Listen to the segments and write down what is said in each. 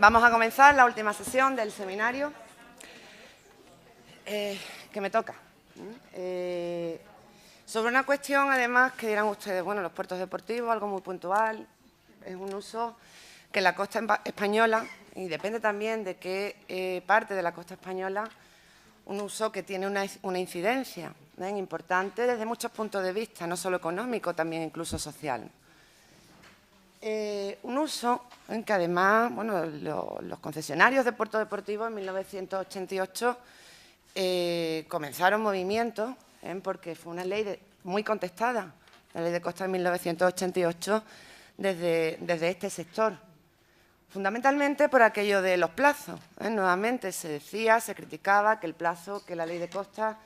Vamos a comenzar la última sesión del seminario que me toca. Sobre una cuestión, además, que dirán ustedes, bueno, los puertos deportivos, algo muy puntual, es un uso que en la costa española, y depende también de qué parte de la costa española, un uso que tiene una incidencia importante desde muchos puntos de vista, no solo económico, también incluso social. Un uso en que además, bueno, los concesionarios de puertos deportivos en 1988 comenzaron movimientos, porque fue una ley muy contestada, la ley de costa de 1988, desde este sector. Fundamentalmente por aquello de los plazos. Nuevamente se decía, se criticaba que el plazo que la ley de costa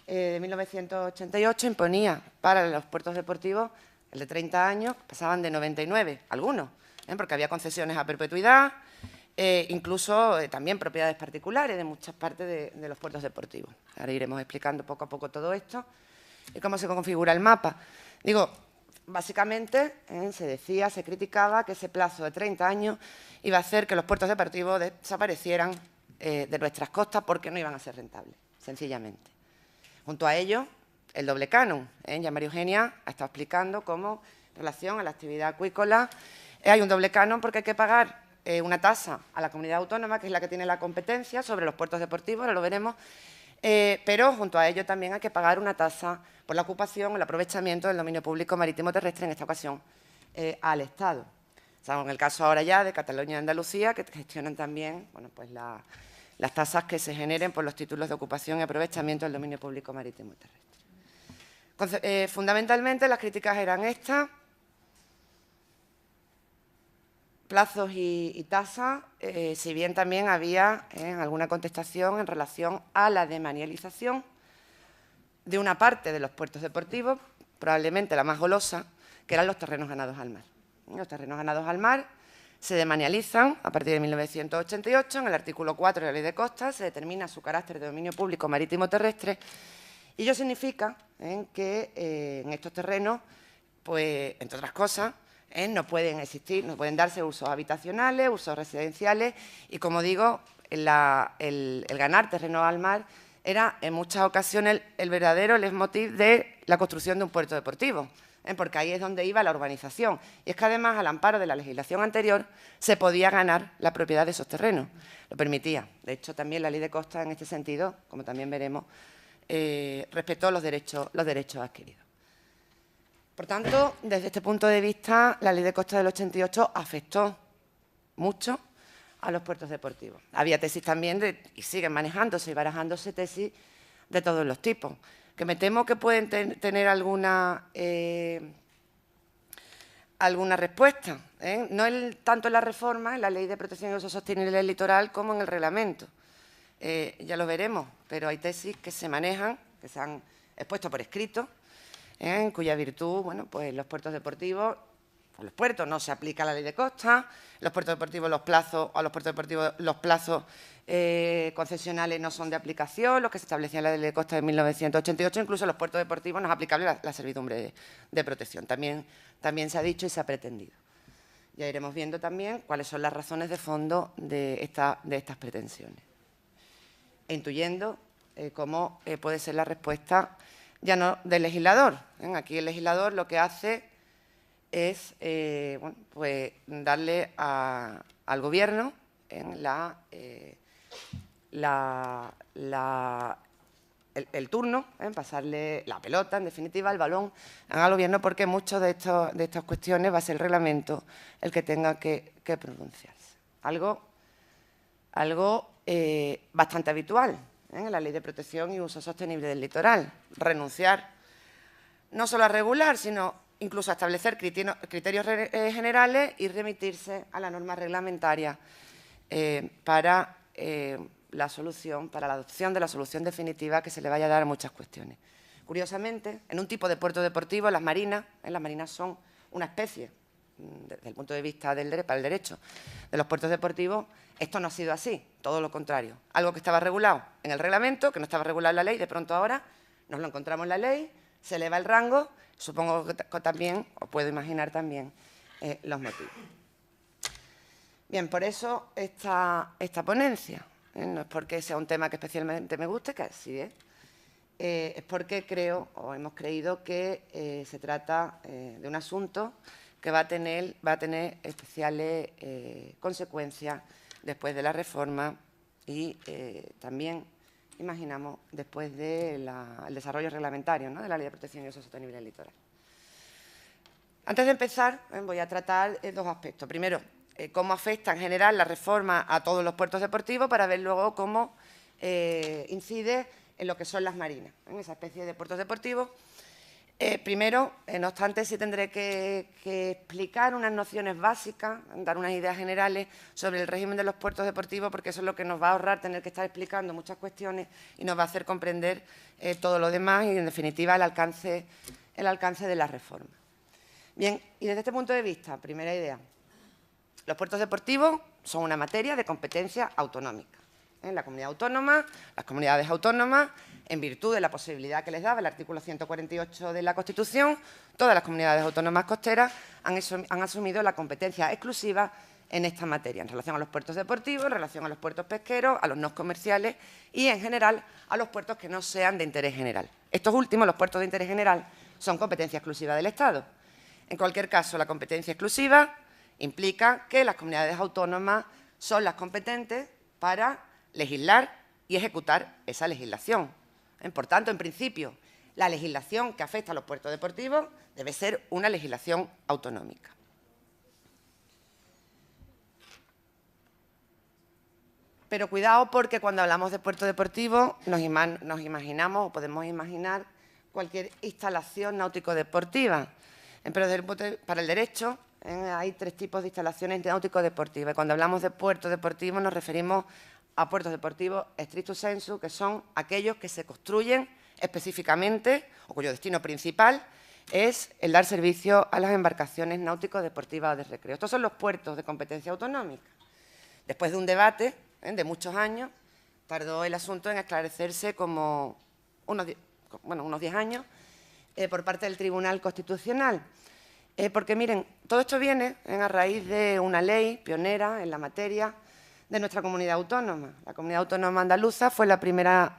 de 1988 imponía para los puertos deportivos, el de 30 años, pasaban de 99, algunos, porque había concesiones a perpetuidad, incluso también propiedades particulares de muchas partes de los puertos deportivos. Ahora iremos explicando poco a poco todo esto y cómo se configura el mapa. Digo, básicamente se decía, se criticaba que ese plazo de 30 años iba a hacer que los puertos deportivos desaparecieran de nuestras costas porque no iban a ser rentables, sencillamente. Junto a ello, el doble canon. Ya María Eugenia ha estado explicando cómo, en relación a la actividad acuícola, hay un doble canon porque hay que pagar una tasa a la comunidad autónoma, que es la que tiene la competencia sobre los puertos deportivos, ahora lo veremos, pero junto a ello también hay que pagar una tasa por la ocupación o el aprovechamiento del dominio público marítimo terrestre, en esta ocasión al Estado. Estamos en el caso ahora ya de Cataluña y Andalucía, que gestionan también, bueno, pues las tasas que se generen por los títulos de ocupación y aprovechamiento del dominio público marítimo terrestre. Fundamentalmente las críticas eran estas: plazos y tasas, si bien también había alguna contestación en relación a la demanialización de una parte de los puertos deportivos, probablemente la más golosa, que eran los terrenos ganados al mar. Los terrenos ganados al mar se demanializan a partir de 1988, en el artículo 4 de la Ley de Costas se determina su carácter de dominio público marítimo terrestre, y ello significa que en estos terrenos, pues, entre otras cosas, no pueden existir, no pueden darse usos habitacionales, usos residenciales, y como digo, el ganar terreno al mar era en muchas ocasiones el verdadero leitmotiv de la construcción de un puerto deportivo, porque ahí es donde iba la urbanización. Y es que además, al amparo de la legislación anterior, se podía ganar la propiedad de esos terrenos, lo permitía. De hecho, también la Ley de Costas, en este sentido, como también veremos, respetó los derechos adquiridos. Por tanto, desde este punto de vista, la Ley de Costas del 88 afectó mucho a los puertos deportivos. Había tesis también, y siguen manejándose y barajándose tesis de todos los tipos, que me temo que pueden tener alguna respuesta, no tanto en la reforma, en la Ley de Protección y Uso Sostenible del Litoral, como en el reglamento. Ya lo veremos, pero hay tesis que se manejan, que se han expuesto por escrito, en cuya virtud, bueno, pues los puertos deportivos, a los puertos no se aplica la Ley de Costa, los puertos deportivos los plazos concesionales no son de aplicación, los que se establecían en la Ley de Costa de 1988, incluso los puertos deportivos no es aplicable la servidumbre de protección. También se ha dicho y se ha pretendido. Ya iremos viendo también cuáles son las razones de fondo de estas pretensiones, e intuyendo cómo puede ser la respuesta ya no del legislador. Aquí el legislador lo que hace es bueno, pues darle al Gobierno el turno, pasarle la pelota, en definitiva, el balón al Gobierno, porque muchas de estas cuestiones va a ser el reglamento el que tenga que pronunciarse. Algo bastante habitual en la Ley de Protección y Uso Sostenible del Litoral. Renunciar no solo a regular, sino incluso a establecer criterios generales y remitirse a la norma reglamentaria para la adopción de la solución definitiva que se le vaya a dar a muchas cuestiones. Curiosamente, en un tipo de puerto deportivo, las marinas son una especie, desde el punto de vista para el derecho de los puertos deportivos. Esto no ha sido así, todo lo contrario. Algo que estaba regulado en el reglamento, que no estaba regulado en la ley, de pronto ahora nos lo encontramos en la ley, se eleva el rango, supongo que también, o puedo imaginar también, los motivos. Bien, por eso esta ponencia. No es porque sea un tema que especialmente me guste, que así es. Es porque creo, o hemos creído, que se trata de un asunto que va a tener especiales consecuencias después de la reforma y también, imaginamos, después del desarrollo reglamentario, ¿no?, de la Ley de Protección y Uso Sostenible del Litoral. Antes de empezar, voy a tratar dos aspectos. Primero, cómo afecta en general la reforma a todos los puertos deportivos, para ver luego cómo incide en lo que son las marinas, en esa especie de puertos deportivos. Primero, no obstante, sí tendré que explicar unas nociones básicas, dar unas ideas generales sobre el régimen de los puertos deportivos, porque eso es lo que nos va a ahorrar tener que estar explicando muchas cuestiones y nos va a hacer comprender todo lo demás y, en definitiva, el alcance de la reforma. Bien, y desde este punto de vista, primera idea, los puertos deportivos son una materia de competencia autonómica. La comunidad autónoma, las comunidades autónomas, en virtud de la posibilidad que les daba el artículo 148 de la Constitución, todas las comunidades autónomas costeras han asumido la competencia exclusiva en esta materia, en relación a los puertos deportivos, en relación a los puertos pesqueros, a los no comerciales y, en general, a los puertos que no sean de interés general. Estos últimos, los puertos de interés general, son competencia exclusiva del Estado. En cualquier caso, la competencia exclusiva implica que las comunidades autónomas son las competentes para legislar y ejecutar esa legislación. Por tanto, en principio, la legislación que afecta a los puertos deportivos debe ser una legislación autonómica. Pero cuidado, porque cuando hablamos de puerto deportivo nos imaginamos o podemos imaginar cualquier instalación náutico-deportiva. Pero para el derecho hay tres tipos de instalaciones náutico-deportivas. Cuando hablamos de puertos deportivos nos referimos a puertos deportivos stricto sensu, que son aquellos que se construyen específicamente o cuyo destino principal es el dar servicio a las embarcaciones náutico-deportivas o de recreo. Estos son los puertos de competencia autonómica. Después de un debate de muchos años, tardó el asunto en esclarecerse como unos 10 años por parte del Tribunal Constitucional. Porque, miren, todo esto viene a raíz de una ley pionera en la materia de nuestra comunidad autónoma. La comunidad autónoma andaluza fue la primera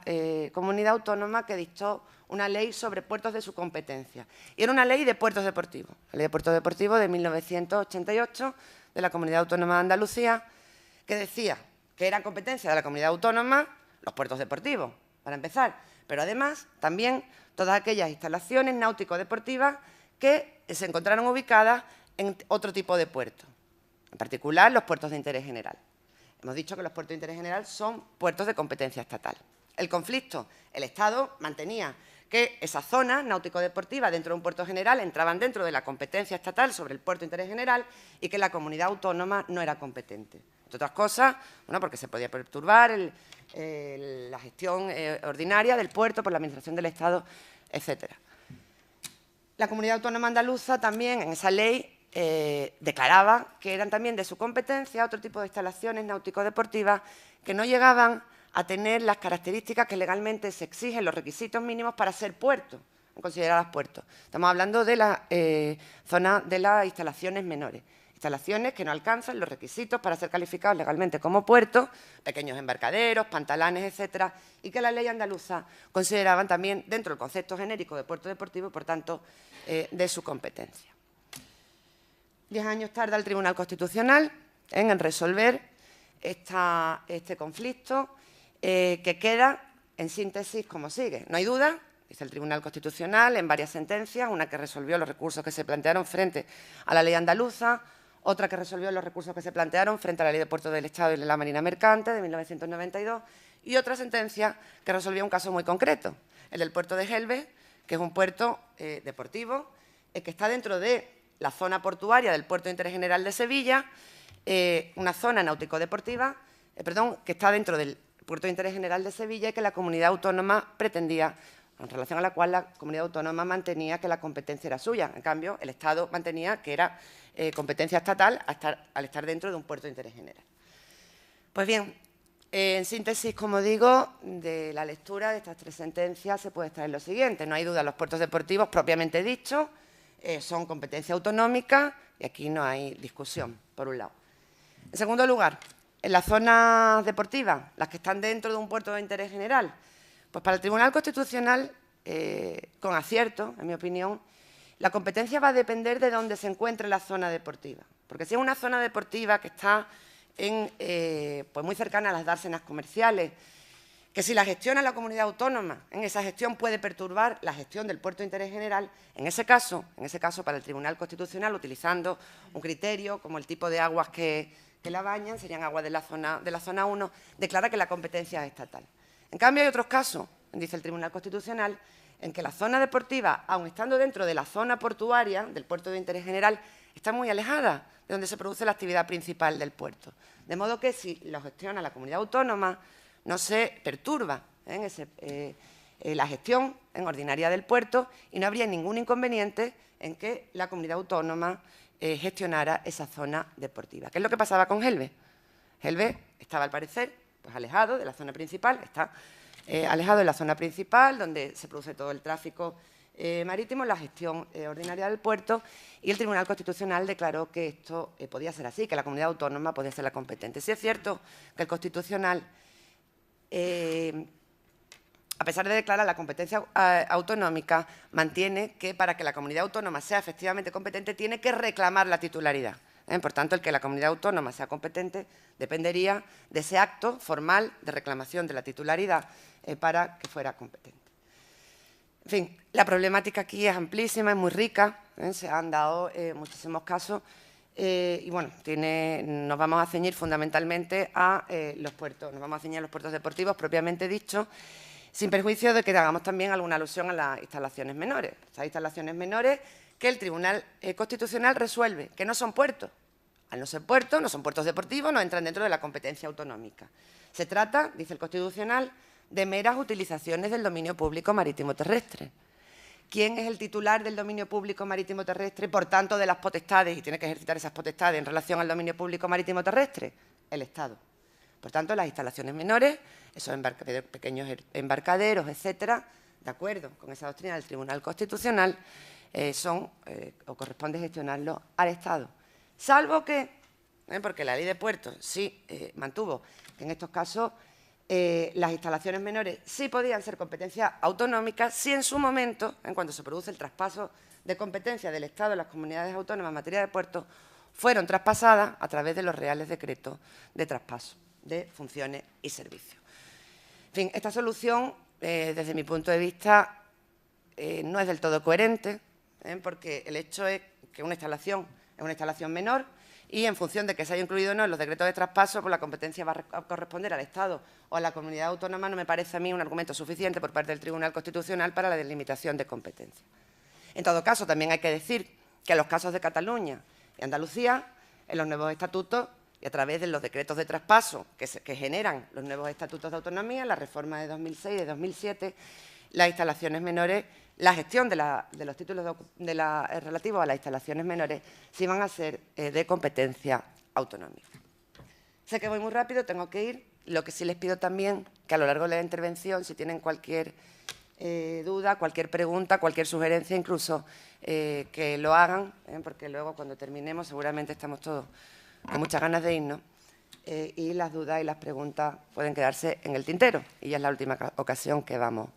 comunidad autónoma que dictó una ley sobre puertos de su competencia. Y era una ley de puertos deportivos, la ley de puertos deportivos de 1988 de la Comunidad Autónoma de Andalucía, que decía que eran competencia de la comunidad autónoma los puertos deportivos, para empezar, pero además también todas aquellas instalaciones náutico-deportivas que se encontraron ubicadas en otro tipo de puertos, en particular los puertos de interés general. Hemos dicho que los puertos de interés general son puertos de competencia estatal. El conflicto, el Estado mantenía que esas zonas náutico-deportivas dentro de un puerto general entraban dentro de la competencia estatal sobre el puerto de interés general y que la comunidad autónoma no era competente. Entre otras cosas, porque se podía perturbar la gestión ordinaria del puerto por la Administración del Estado, etcétera. La Comunidad Autónoma Andaluza también, en esa ley, declaraba que eran también de su competencia otro tipo de instalaciones náutico-deportivas que no llegaban a tener las características que legalmente se exigen, los requisitos mínimos para ser puertos, consideradas puertos. Estamos hablando de la zona de las instalaciones menores, instalaciones que no alcanzan los requisitos para ser calificados legalmente como puertos, pequeños embarcaderos, pantalanes, etcétera, y que la ley andaluza consideraban también dentro del concepto genérico de puerto deportivo y, por tanto, de su competencia. 10 años tarda el Tribunal Constitucional en resolver este conflicto, que queda, en síntesis, como sigue. No hay duda, dice el Tribunal Constitucional en varias sentencias, una que resolvió los recursos que se plantearon frente a la ley andaluza, otra que resolvió los recursos que se plantearon frente a la Ley de Puertos del Estado y la Marina Mercante de 1992, y otra sentencia que resolvió un caso muy concreto, el del puerto de Gelbe, que es un puerto deportivo que está dentro de la zona portuaria del Puerto de Interés General de Sevilla, una zona náutico-deportiva, que está dentro del Puerto de Interés General de Sevilla y que la comunidad autónoma pretendía, en relación a la cual la comunidad autónoma mantenía que la competencia era suya. En cambio, el Estado mantenía que era competencia estatal al estar dentro de un puerto de interés general. Pues bien, en síntesis, como digo, de la lectura de estas tres sentencias se puede extraer lo siguiente. No hay duda, los puertos deportivos, propiamente dicho, son competencia autonómica y aquí no hay discusión, por un lado. En segundo lugar, en las zonas deportivas, las que están dentro de un puerto de interés general, pues para el Tribunal Constitucional, con acierto, en mi opinión, la competencia va a depender de dónde se encuentre la zona deportiva. Porque si es una zona deportiva que está pues muy cercana a las dársenas comerciales, que si la gestiona la comunidad autónoma, en esa gestión puede perturbar la gestión del puerto de interés general, en ese caso para el Tribunal Constitucional, utilizando un criterio como el tipo de aguas que la bañan, serían aguas de la zona 1, declara que la competencia es estatal. En cambio, hay otros casos, dice el Tribunal Constitucional, en que la zona deportiva, aun estando dentro de la zona portuaria del puerto de interés general, está muy alejada de donde se produce la actividad principal del puerto. De modo que si lo gestiona la comunidad autónoma, no se perturba la gestión ordinaria del puerto y no habría ningún inconveniente en que la comunidad autónoma gestionara esa zona deportiva. ¿Qué es lo que pasaba con Gelbe? Gelbe estaba, al parecer, pues alejado de la zona principal, está alejado de la zona principal, donde se produce todo el tráfico marítimo, la gestión ordinaria del puerto, y el Tribunal Constitucional declaró que esto podía ser así, que la comunidad autónoma podía ser la competente. Sí es cierto que el Constitucional, a pesar de declarar la competencia autonómica, mantiene que para que la comunidad autónoma sea efectivamente competente tiene que reclamar la titularidad. Por tanto, el que la comunidad autónoma sea competente dependería de ese acto formal de reclamación de la titularidad para que fuera competente. En fin, la problemática aquí es amplísima, es muy rica, se han dado muchísimos casos y bueno, nos vamos a ceñir fundamentalmente a los puertos, nos vamos a ceñir a los puertos deportivos propiamente dicho, sin perjuicio de que hagamos también alguna alusión a las instalaciones menores. Estas instalaciones menores que el Tribunal Constitucional resuelve que no son puertos. Al no ser puertos, no son puertos deportivos, no entran dentro de la competencia autonómica. Se trata, dice el Constitucional, de meras utilizaciones del dominio público marítimo terrestre. ¿Quién es el titular del dominio público marítimo terrestre, por tanto, de las potestades, y tiene que ejercitar esas potestades en relación al dominio público marítimo terrestre? El Estado. Por tanto, las instalaciones menores, esos pequeños embarcaderos, etcétera, de acuerdo con esa doctrina del Tribunal Constitucional, o corresponde gestionarlo al Estado. Salvo que, porque la Ley de Puertos sí mantuvo que en estos casos las instalaciones menores sí podían ser competencia autonómica, si en su momento, cuando se produce el traspaso de competencia del Estado a las comunidades autónomas en materia de puertos, fueron traspasadas a través de los reales decretos de traspaso de funciones y servicios. En fin, esta solución, desde mi punto de vista, no es del todo coherente, porque el hecho es que una instalación es una instalación menor y en función de que se haya incluido o no en los decretos de traspaso, pues la competencia va a corresponder al Estado o a la comunidad autónoma. No me parece a mí un argumento suficiente por parte del Tribunal Constitucional para la delimitación de competencia. En todo caso, también hay que decir que en los casos de Cataluña y Andalucía, en los nuevos estatutos y a través de los decretos de traspaso que generan los nuevos estatutos de autonomía, la reforma de 2006 y de 2007, las instalaciones menores, la gestión de los títulos relativos a las instalaciones menores sí van a ser de competencia autonómica. Sé que voy muy rápido, tengo que ir. Lo que sí les pido también, que a lo largo de la intervención, si tienen cualquier duda, cualquier pregunta, cualquier sugerencia, incluso que lo hagan, porque luego cuando terminemos seguramente estamos todos con muchas ganas de irnos y las dudas y las preguntas pueden quedarse en el tintero y ya es la última ocasión que vamos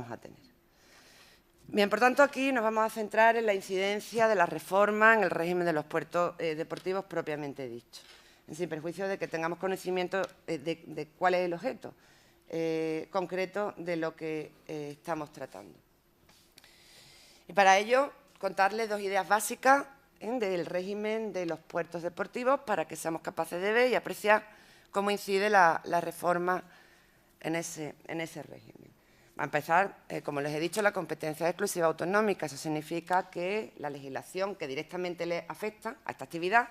a tener. Bien, por tanto, aquí nos vamos a centrar en la incidencia de la reforma en el régimen de los puertos deportivos propiamente dicho, sin perjuicio de que tengamos conocimiento de cuál es el objeto concreto de lo que estamos tratando. Y para ello, contarles dos ideas básicas del régimen de los puertos deportivos para que seamos capaces de ver y apreciar cómo incide la reforma en ese régimen. A empezar, como les he dicho, la competencia exclusiva autonómica. Eso significa que la legislación que directamente le afecta a esta actividad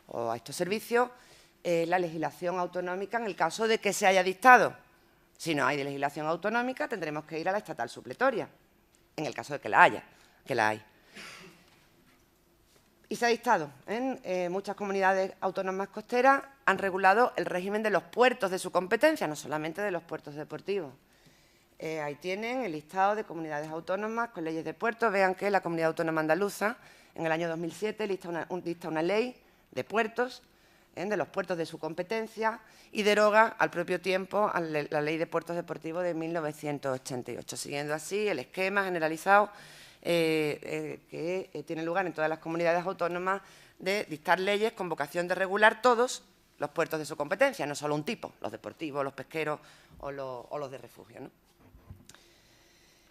o a estos servicios es la legislación autonómica en el caso de que se haya dictado. Si no hay legislación autonómica, tendremos que ir a la estatal supletoria, en el caso de que la haya, que la hay. Y se ha dictado en muchas comunidades autónomas costeras, han regulado el régimen de los puertos de su competencia, no solamente de los puertos deportivos. Ahí tienen el listado de comunidades autónomas con leyes de puertos. Vean que la Comunidad Autónoma Andaluza, en el año 2007, dicta una ley de puertos de los puertos de su competencia y deroga al propio tiempo la Ley de Puertos Deportivos de 1988, siguiendo así el esquema generalizado que tiene lugar en todas las comunidades autónomas de dictar leyes con vocación de regular todos los puertos de su competencia, no solo un tipo, los deportivos, los pesqueros o los de refugio, ¿no?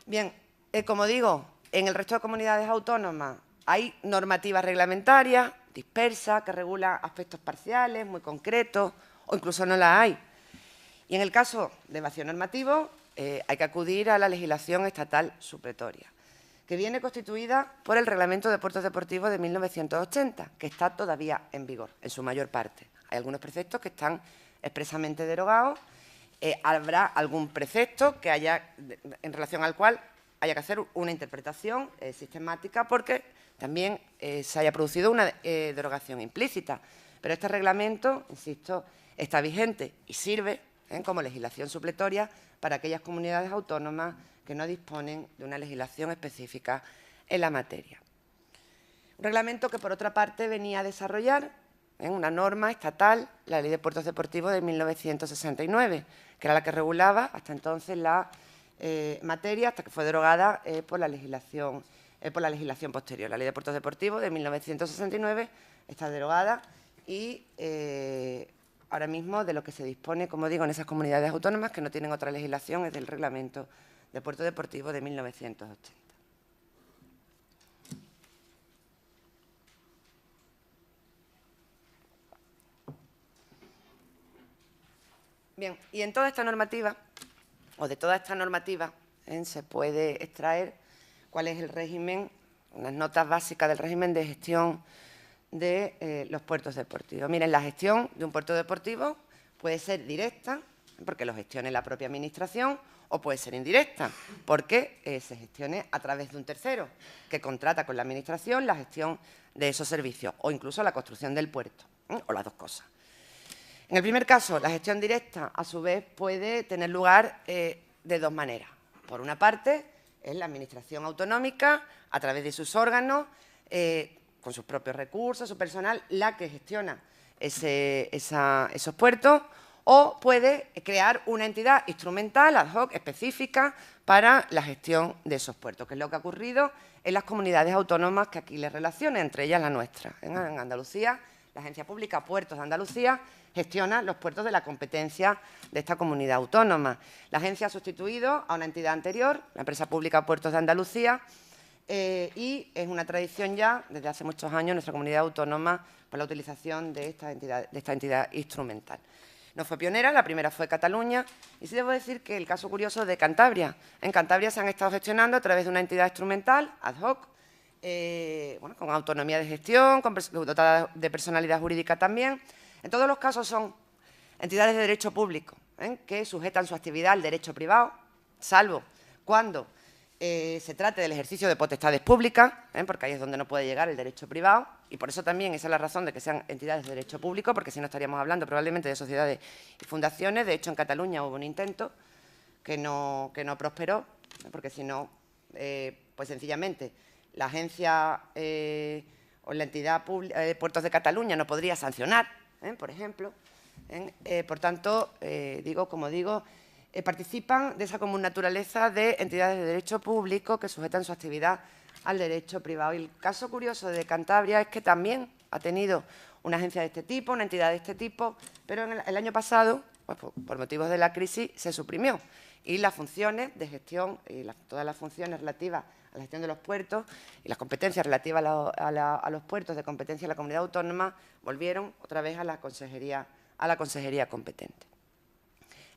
Bien, como digo, en el resto de comunidades autónomas hay normativas reglamentarias dispersas que regulan aspectos parciales, muy concretos, o incluso no las hay. Y en el caso de vacío normativo, hay que acudir a la legislación estatal supletoria, que viene constituida por el Reglamento de Puertos Deportivos de 1980, que está todavía en vigor, en su mayor parte. Hay algunos preceptos que están expresamente derogados. Habrá algún precepto que en relación al cual haya que hacer una interpretación sistemática porque también se haya producido una derogación implícita. Pero este reglamento, insisto, está vigente y sirve como legislación supletoria para aquellas comunidades autónomas que no disponen de una legislación específica en la materia. Un reglamento que, por otra parte, venía a desarrollar una norma estatal, la Ley de Puertos Deportivos de 1969, que era la que regulaba hasta entonces la materia, hasta que fue derogada por la legislación posterior. La Ley de Puertos Deportivos de 1969 está derogada y ahora mismo de lo que se dispone, como digo, en esas comunidades autónomas que no tienen otra legislación es del Reglamento de Puertos Deportivos de 1980. Bien, y en toda esta normativa, o de toda esta normativa, se puede extraer cuál es el régimen, unas notas básicas del régimen de gestión de los puertos deportivos. Miren, la gestión de un puerto deportivo puede ser directa, porque lo gestione la propia administración, o puede ser indirecta, porque se gestione a través de un tercero, que contrata con la administración la gestión de esos servicios, o incluso la construcción del puerto, o las dos cosas. En el primer caso, la gestión directa, a su vez, puede tener lugar de dos maneras. Por una parte, es la administración autonómica, a través de sus órganos, con sus propios recursos, su personal, la que gestiona esos puertos, o puede crear una entidad instrumental, ad hoc, específica, para la gestión de esos puertos, que es lo que ha ocurrido en las comunidades autónomas que aquí les relaciono, entre ellas la nuestra. En Andalucía, la Agencia Pública Puertos de Andalucía gestiona los puertos de la competencia de esta comunidad autónoma. La agencia ha sustituido a una entidad anterior, la Empresa Pública Puertos de Andalucía, y es una tradición ya, desde hace muchos años, en nuestra comunidad autónoma, por la utilización de esta entidad instrumental. No fue pionera, la primera fue Cataluña, y sí debo decir que el caso curioso de Cantabria. En Cantabria se han estado gestionando a través de una entidad instrumental, ad hoc, con autonomía de gestión, dotada de personalidad jurídica también. En todos los casos son entidades de derecho público que sujetan su actividad al derecho privado, salvo cuando se trate del ejercicio de potestades públicas, porque ahí es donde no puede llegar el derecho privado, y por eso también esa es la razón de que sean entidades de derecho público, porque si no estaríamos hablando probablemente de sociedades y fundaciones. De hecho, en Cataluña hubo un intento que no prosperó, porque si no, pues sencillamente la agencia o la entidad de Puertos de Cataluña no podría sancionar, por ejemplo. Por tanto, participan de esa común naturaleza de entidades de derecho público que sujetan su actividad al derecho privado. Y el caso curioso de Cantabria es que también ha tenido una agencia de este tipo, una entidad de este tipo, pero el año pasado, pues, por motivos de la crisis, se suprimió. Y las funciones de gestión, y todas las funciones relativas a la gestión de los puertos y las competencias relativas a los puertos de competencia de la comunidad autónoma volvieron otra vez a la consejería competente.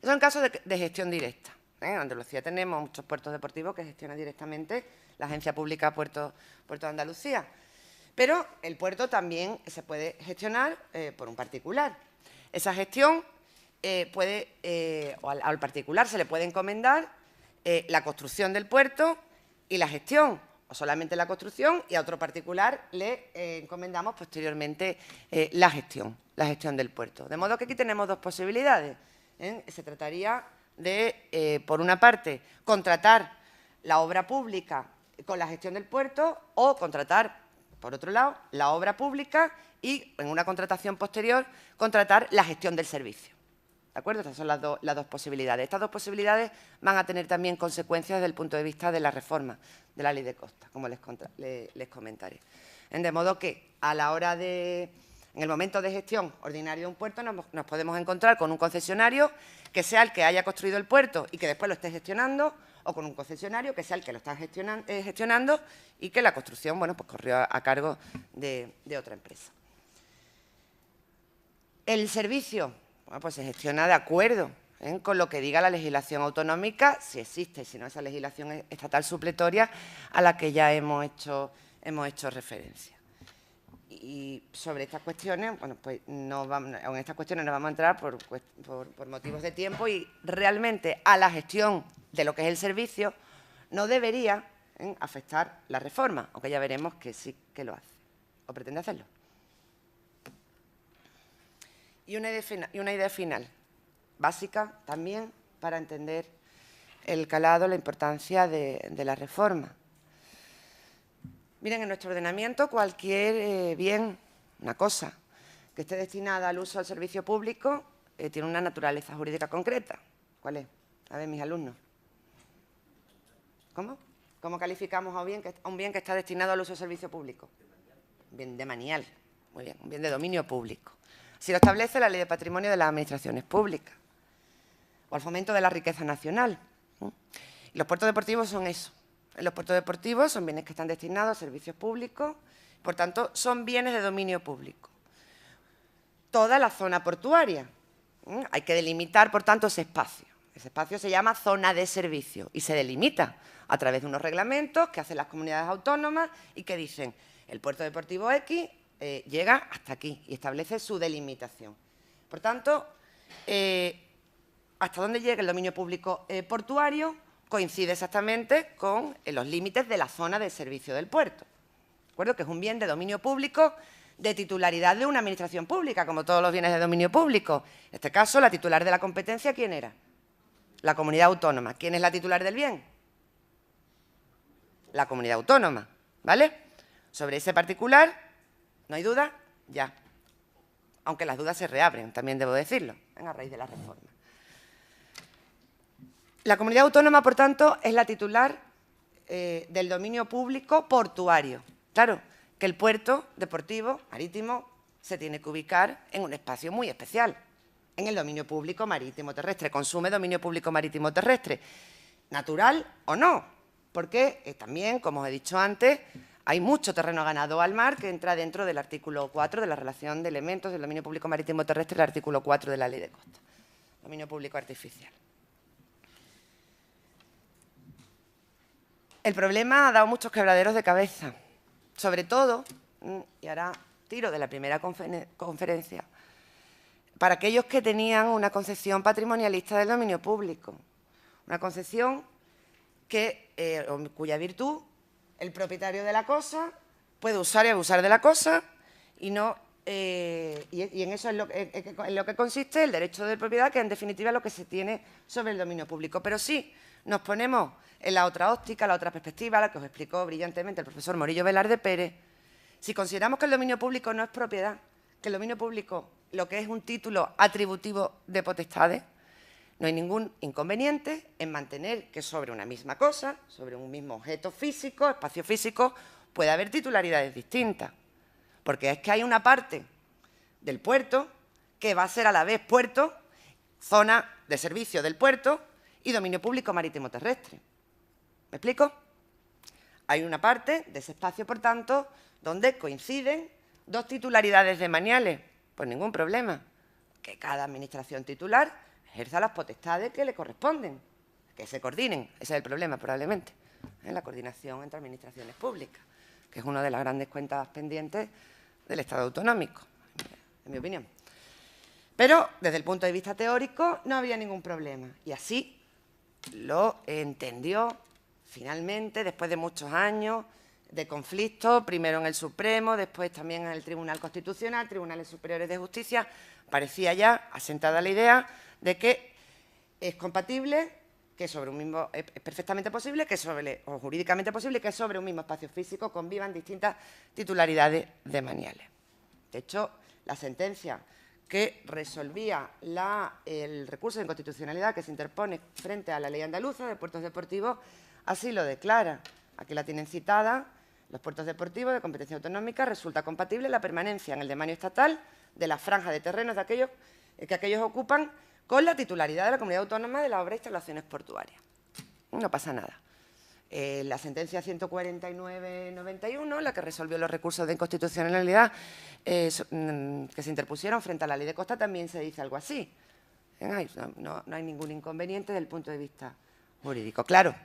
Eso en caso de gestión directa. En Andalucía tenemos muchos puertos deportivos que gestiona directamente la Agencia Pública Puertos de Andalucía. Pero el puerto también se puede gestionar por un particular. Esa gestión al particular se le puede encomendar la construcción del puerto y la gestión, o solamente la construcción, y a otro particular le encomendamos posteriormente la gestión del puerto. De modo que aquí tenemos dos posibilidades. Se trataría de, por una parte, contratar la obra pública con la gestión del puerto, o contratar, por otro lado, la obra pública y, en una contratación posterior, contratar la gestión del servicio. ¿De acuerdo? Estas son las dos posibilidades. Estas dos posibilidades van a tener también consecuencias desde el punto de vista de la reforma de la Ley de Costas, como les comentaré. De modo que, en el momento de gestión ordinario de un puerto, nos podemos encontrar con un concesionario que sea el que haya construido el puerto y que después lo esté gestionando, o con un concesionario que sea el que lo está gestionando y que la construcción, bueno, pues corrió a cargo de otra empresa. El servicio, bueno, pues se gestiona de acuerdo con lo que diga la legislación autonómica, si existe, si no, esa legislación estatal supletoria a la que ya hemos hecho referencia. Y sobre estas cuestiones, bueno, pues en estas cuestiones no vamos a entrar por motivos de tiempo, y realmente a la gestión de lo que es el servicio no debería afectar la reforma, aunque ya veremos que sí que lo hace, o pretende hacerlo. Y una idea final, básica también para entender el calado, la importancia de la reforma. Miren, en nuestro ordenamiento cualquier bien, una cosa, que esté destinada al uso del servicio público, tiene una naturaleza jurídica concreta. ¿Cuál es? A ver, mis alumnos. ¿Cómo? ¿Cómo calificamos a un bien que está destinado al uso del servicio público? Bien demanial. Muy bien, un bien de dominio público. Si lo establece la Ley de Patrimonio de las Administraciones Públicas o al fomento de la riqueza nacional. Y los puertos deportivos son eso. Los puertos deportivos son bienes que están destinados a servicios públicos, por tanto, son bienes de dominio público. Toda la zona portuaria. Hay que delimitar, por tanto, ese espacio. Ese espacio se llama zona de servicio y se delimita a través de unos reglamentos que hacen las comunidades autónomas y que dicen el puerto deportivo X llega hasta aquí y establece su delimitación. Por tanto, hasta dónde llega el dominio público portuario coincide exactamente con los límites de la zona de servicio del puerto. ¿De acuerdo? Que es un bien de dominio público de titularidad de una administración pública, como todos los bienes de dominio público. En este caso, la titular de la competencia, ¿quién era? La comunidad autónoma. ¿Quién es la titular del bien? La comunidad autónoma, ¿vale? Sobre ese particular, ¿no hay duda? Ya. Aunque las dudas se reabren, también debo decirlo, a raíz de la reforma. La comunidad autónoma, por tanto, es la titular del dominio público portuario. Claro, que el puerto deportivo marítimo se tiene que ubicar en un espacio muy especial, en el dominio público marítimo terrestre. Consume dominio público marítimo terrestre, natural o no, porque también, como os he dicho antes, hay mucho terreno ganado al mar que entra dentro del artículo 4 de la relación de elementos del dominio público marítimo terrestre, el artículo 4 de la Ley de Costas. Dominio público artificial. El problema ha dado muchos quebraderos de cabeza, sobre todo, y ahora tiro de la primera conferencia, para aquellos que tenían una concepción patrimonialista del dominio público, una concepción cuya virtud el propietario de la cosa puede usar y abusar de la cosa y en eso es en lo que consiste el derecho de propiedad, que en definitiva es lo que se tiene sobre el dominio público. Pero sí nos ponemos en la otra óptica, la otra perspectiva, la que os explicó brillantemente el profesor Morillo Velarde Pérez. Si consideramos que el dominio público no es propiedad, que el dominio público lo que es un título atributivo de potestades, no hay ningún inconveniente en mantener que sobre una misma cosa, sobre un mismo objeto físico, espacio físico, puede haber titularidades distintas. Porque es que hay una parte del puerto que va a ser a la vez puerto, zona de servicio del puerto y dominio público marítimo terrestre. ¿Me explico? Hay una parte de ese espacio, por tanto, donde coinciden dos titularidades demaniales. Pues ningún problema. Que cada administración titular ejerza las potestades que le corresponden, que se coordinen. Ese es el problema, probablemente, la coordinación entre administraciones públicas, que es una de las grandes cuentas pendientes del Estado autonómico, en mi opinión. Pero, desde el punto de vista teórico, no había ningún problema. Y así lo entendió, finalmente, después de muchos años de conflicto, primero en el Supremo, después también en el Tribunal Constitucional, Tribunales Superiores de Justicia, parecía ya asentada la idea de que es compatible, que sobre un mismo, es perfectamente posible, o jurídicamente posible, que sobre un mismo espacio físico convivan distintas titularidades demaniales. De hecho, la sentencia que resolvía el recurso de inconstitucionalidad que se interpone frente a la ley andaluza de puertos deportivos así lo declara. Aquí la tienen citada. Los puertos deportivos de competencia autonómica resulta compatible la permanencia en el dominio estatal de la franja de terrenos de aquellos que aquellos ocupan con la titularidad de la comunidad autónoma de las obras e instalaciones portuarias. No pasa nada. La sentencia 149/91, la que resolvió los recursos de inconstitucionalidad que se interpusieron frente a la ley de costa, también se dice algo así. No hay ningún inconveniente desde el punto de vista jurídico. Claro,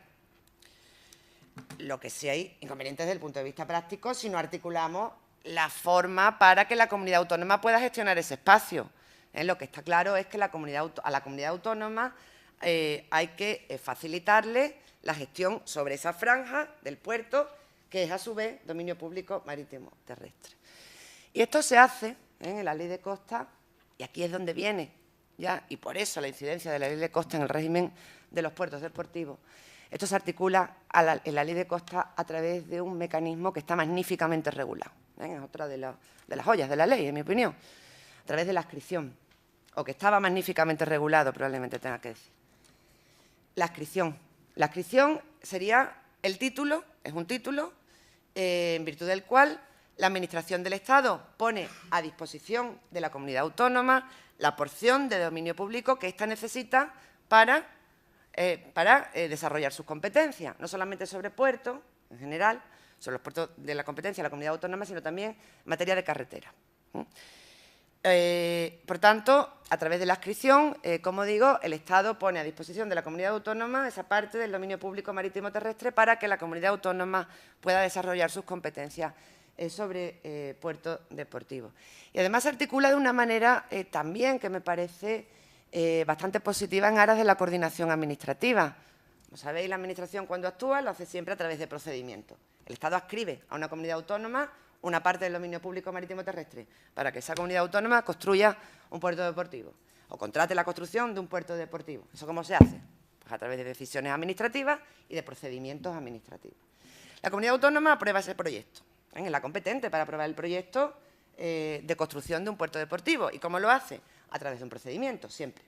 lo que sí hay inconvenientes desde el punto de vista práctico si no articulamos la forma para que la comunidad autónoma pueda gestionar ese espacio. Lo que está claro es que a la comunidad autónoma hay que facilitarle la gestión sobre esa franja del puerto, que es a su vez dominio público marítimo terrestre. Y esto se hace en la ley de costa, y aquí es donde viene ya, y por eso la incidencia de la ley de costa en el régimen de los puertos deportivos. Esto se articula en la ley de costa a través de un mecanismo que está magníficamente regulado. Es otra de las joyas de la ley, en mi opinión. A través de la adscripción, o que estaba magníficamente regulado, probablemente tenga que decir. La adscripción. La adscripción sería el título, es un título, en virtud del cual la Administración del Estado pone a disposición de la comunidad autónoma la porción de dominio público que ésta necesita para desarrollar sus competencias, no solamente sobre puertos, en general, sobre los puertos de la competencia de la comunidad autónoma, sino también en materia de carretera. Por tanto, a través de la adscripción, como digo, el Estado pone a disposición de la comunidad autónoma esa parte del dominio público marítimo terrestre para que la comunidad autónoma pueda desarrollar sus competencias sobre puertos deportivos. Y además se articula de una manera también que me parece bastante positiva en aras de la coordinación administrativa. Como sabéis, la Administración cuando actúa lo hace siempre a través de procedimientos. El Estado adscribe a una comunidad autónoma una parte del dominio público marítimo terrestre para que esa comunidad autónoma construya un puerto deportivo o contrate la construcción de un puerto deportivo. ¿Eso cómo se hace? Pues a través de decisiones administrativas y de procedimientos administrativos. La comunidad autónoma aprueba ese proyecto. Es la competente para aprobar el proyecto de construcción de un puerto deportivo. ¿Y cómo lo hace? A través de un procedimiento, siempre.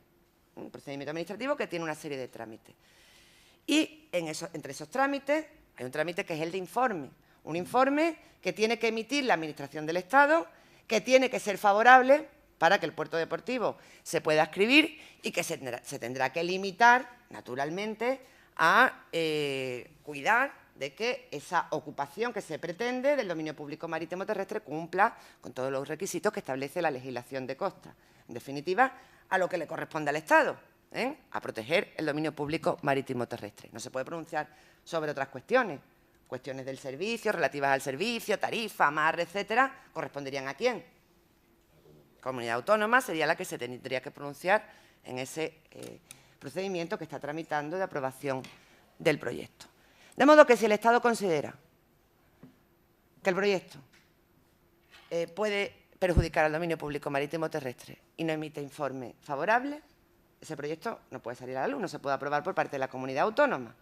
Un procedimiento administrativo que tiene una serie de trámites. Y entre esos trámites hay un trámite que es el de informe. Un informe que tiene que emitir la Administración del Estado, que tiene que ser favorable para que el puerto deportivo se pueda adscribir y que se tendrá que limitar, naturalmente, a cuidar de que esa ocupación que se pretende del dominio público marítimo terrestre cumpla con todos los requisitos que establece la legislación de costa. En definitiva, a lo que le corresponde al Estado, a proteger el dominio público marítimo terrestre. No se puede pronunciar sobre otras cuestiones. Cuestiones del servicio, relativas al servicio, tarifa, amarre, etcétera, ¿corresponderían a quién? Comunidad autónoma sería la que se tendría que pronunciar en ese procedimiento que está tramitando de aprobación del proyecto. De modo que si el Estado considera que el proyecto puede perjudicar al dominio público marítimo terrestre y no emite informe favorable, ese proyecto no puede salir a la luz, no se puede aprobar por parte de la comunidad autónoma.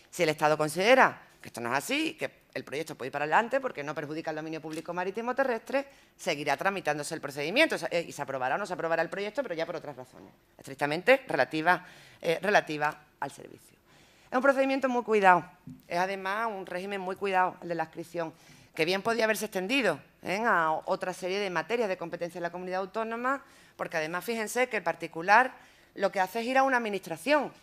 Si el Estado considera que esto no es así, que el proyecto puede ir para adelante porque no perjudica el dominio público marítimo terrestre, seguirá tramitándose el procedimiento y se aprobará o no se aprobará el proyecto, pero ya por otras razones, estrictamente relativa al servicio. Es un procedimiento muy cuidado, es además un régimen muy cuidado, el de la adscripción, que bien podía haberse extendido a otra serie de materias de competencia de la comunidad autónoma, porque además fíjense que el particular lo que hace es ir a una administración.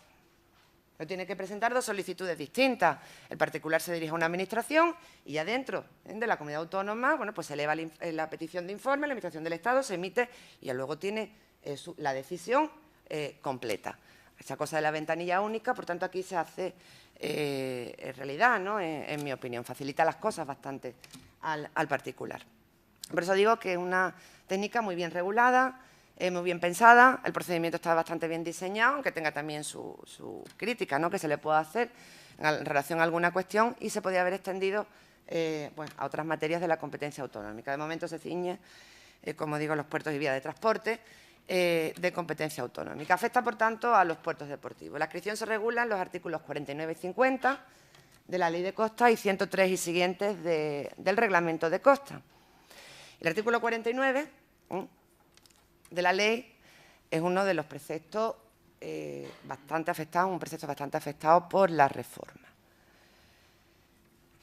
No tiene que presentar dos solicitudes distintas. El particular se dirige a una administración y ya dentro de la comunidad autónoma, bueno, pues se eleva la petición de informe, la Administración del Estado se emite y ya luego tiene la decisión completa. Esa cosa de la ventanilla única, por tanto, aquí se hace realidad, ¿no? En mi opinión, facilita las cosas bastante al particular. Por eso digo que es una técnica muy bien regulada, muy bien pensada, el procedimiento está bastante bien diseñado, aunque tenga también su crítica, ¿no?, que se le pueda hacer en relación a alguna cuestión y se podría haber extendido bueno, a otras materias de la competencia autonómica. De momento se ciñe, como digo, los puertos y vías de transporte de competencia autonómica. Afecta, por tanto, a los puertos deportivos. La adscripción se regula en los artículos 49 y 50 de la Ley de Costa y 103 y siguientes del Reglamento de Costa. El artículo 49 de la ley es uno de los preceptos bastante afectados, un precepto bastante afectado por la reforma.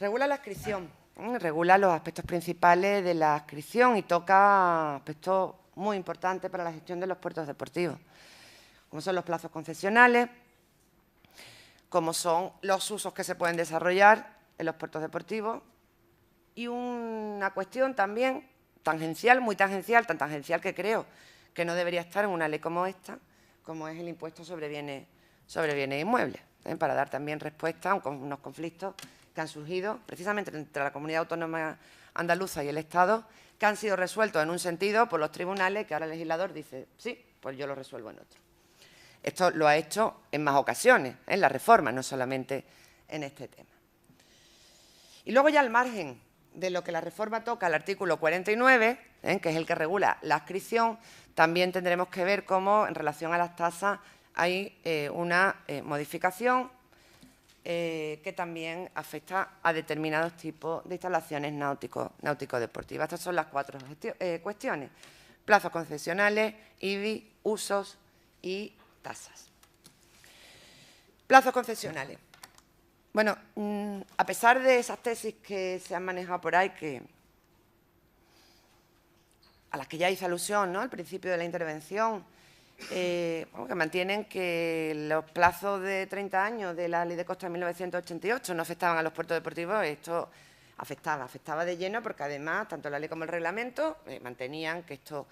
Regula la adscripción, regula los aspectos principales de la adscripción y toca aspectos muy importantes para la gestión de los puertos deportivos, como son los plazos concesionales, como son los usos que se pueden desarrollar en los puertos deportivos y una cuestión también tangencial, muy tangencial, tan tangencial que creo que no debería estar en una ley como esta, como es el impuesto sobre bienes inmuebles, para dar también respuesta a unos conflictos que han surgido precisamente entre la Comunidad Autónoma Andaluza y el Estado, que han sido resueltos en un sentido por los tribunales, que ahora el legislador dice, sí, pues yo lo resuelvo en otro. Esto lo ha hecho en más ocasiones, en la reforma, no solamente en este tema. Y luego ya al margen de lo que la reforma toca, el artículo 49, que es el que regula la adscripción, también tendremos que ver cómo en relación a las tasas hay una modificación que también afecta a determinados tipos de instalaciones náutico-deportivas. Estas son las 4 cuestiones: plazos concesionales, IBI, usos y tasas. Plazos concesionales. Bueno, a pesar de esas tesis que se han manejado por ahí, a las que ya hice alusión, ¿no?, al principio de la intervención, que mantienen que los plazos de 30 años de la Ley de Costas de 1988 no afectaban a los puertos deportivos, esto afectaba de lleno, porque además tanto la ley como el reglamento mantenían que esto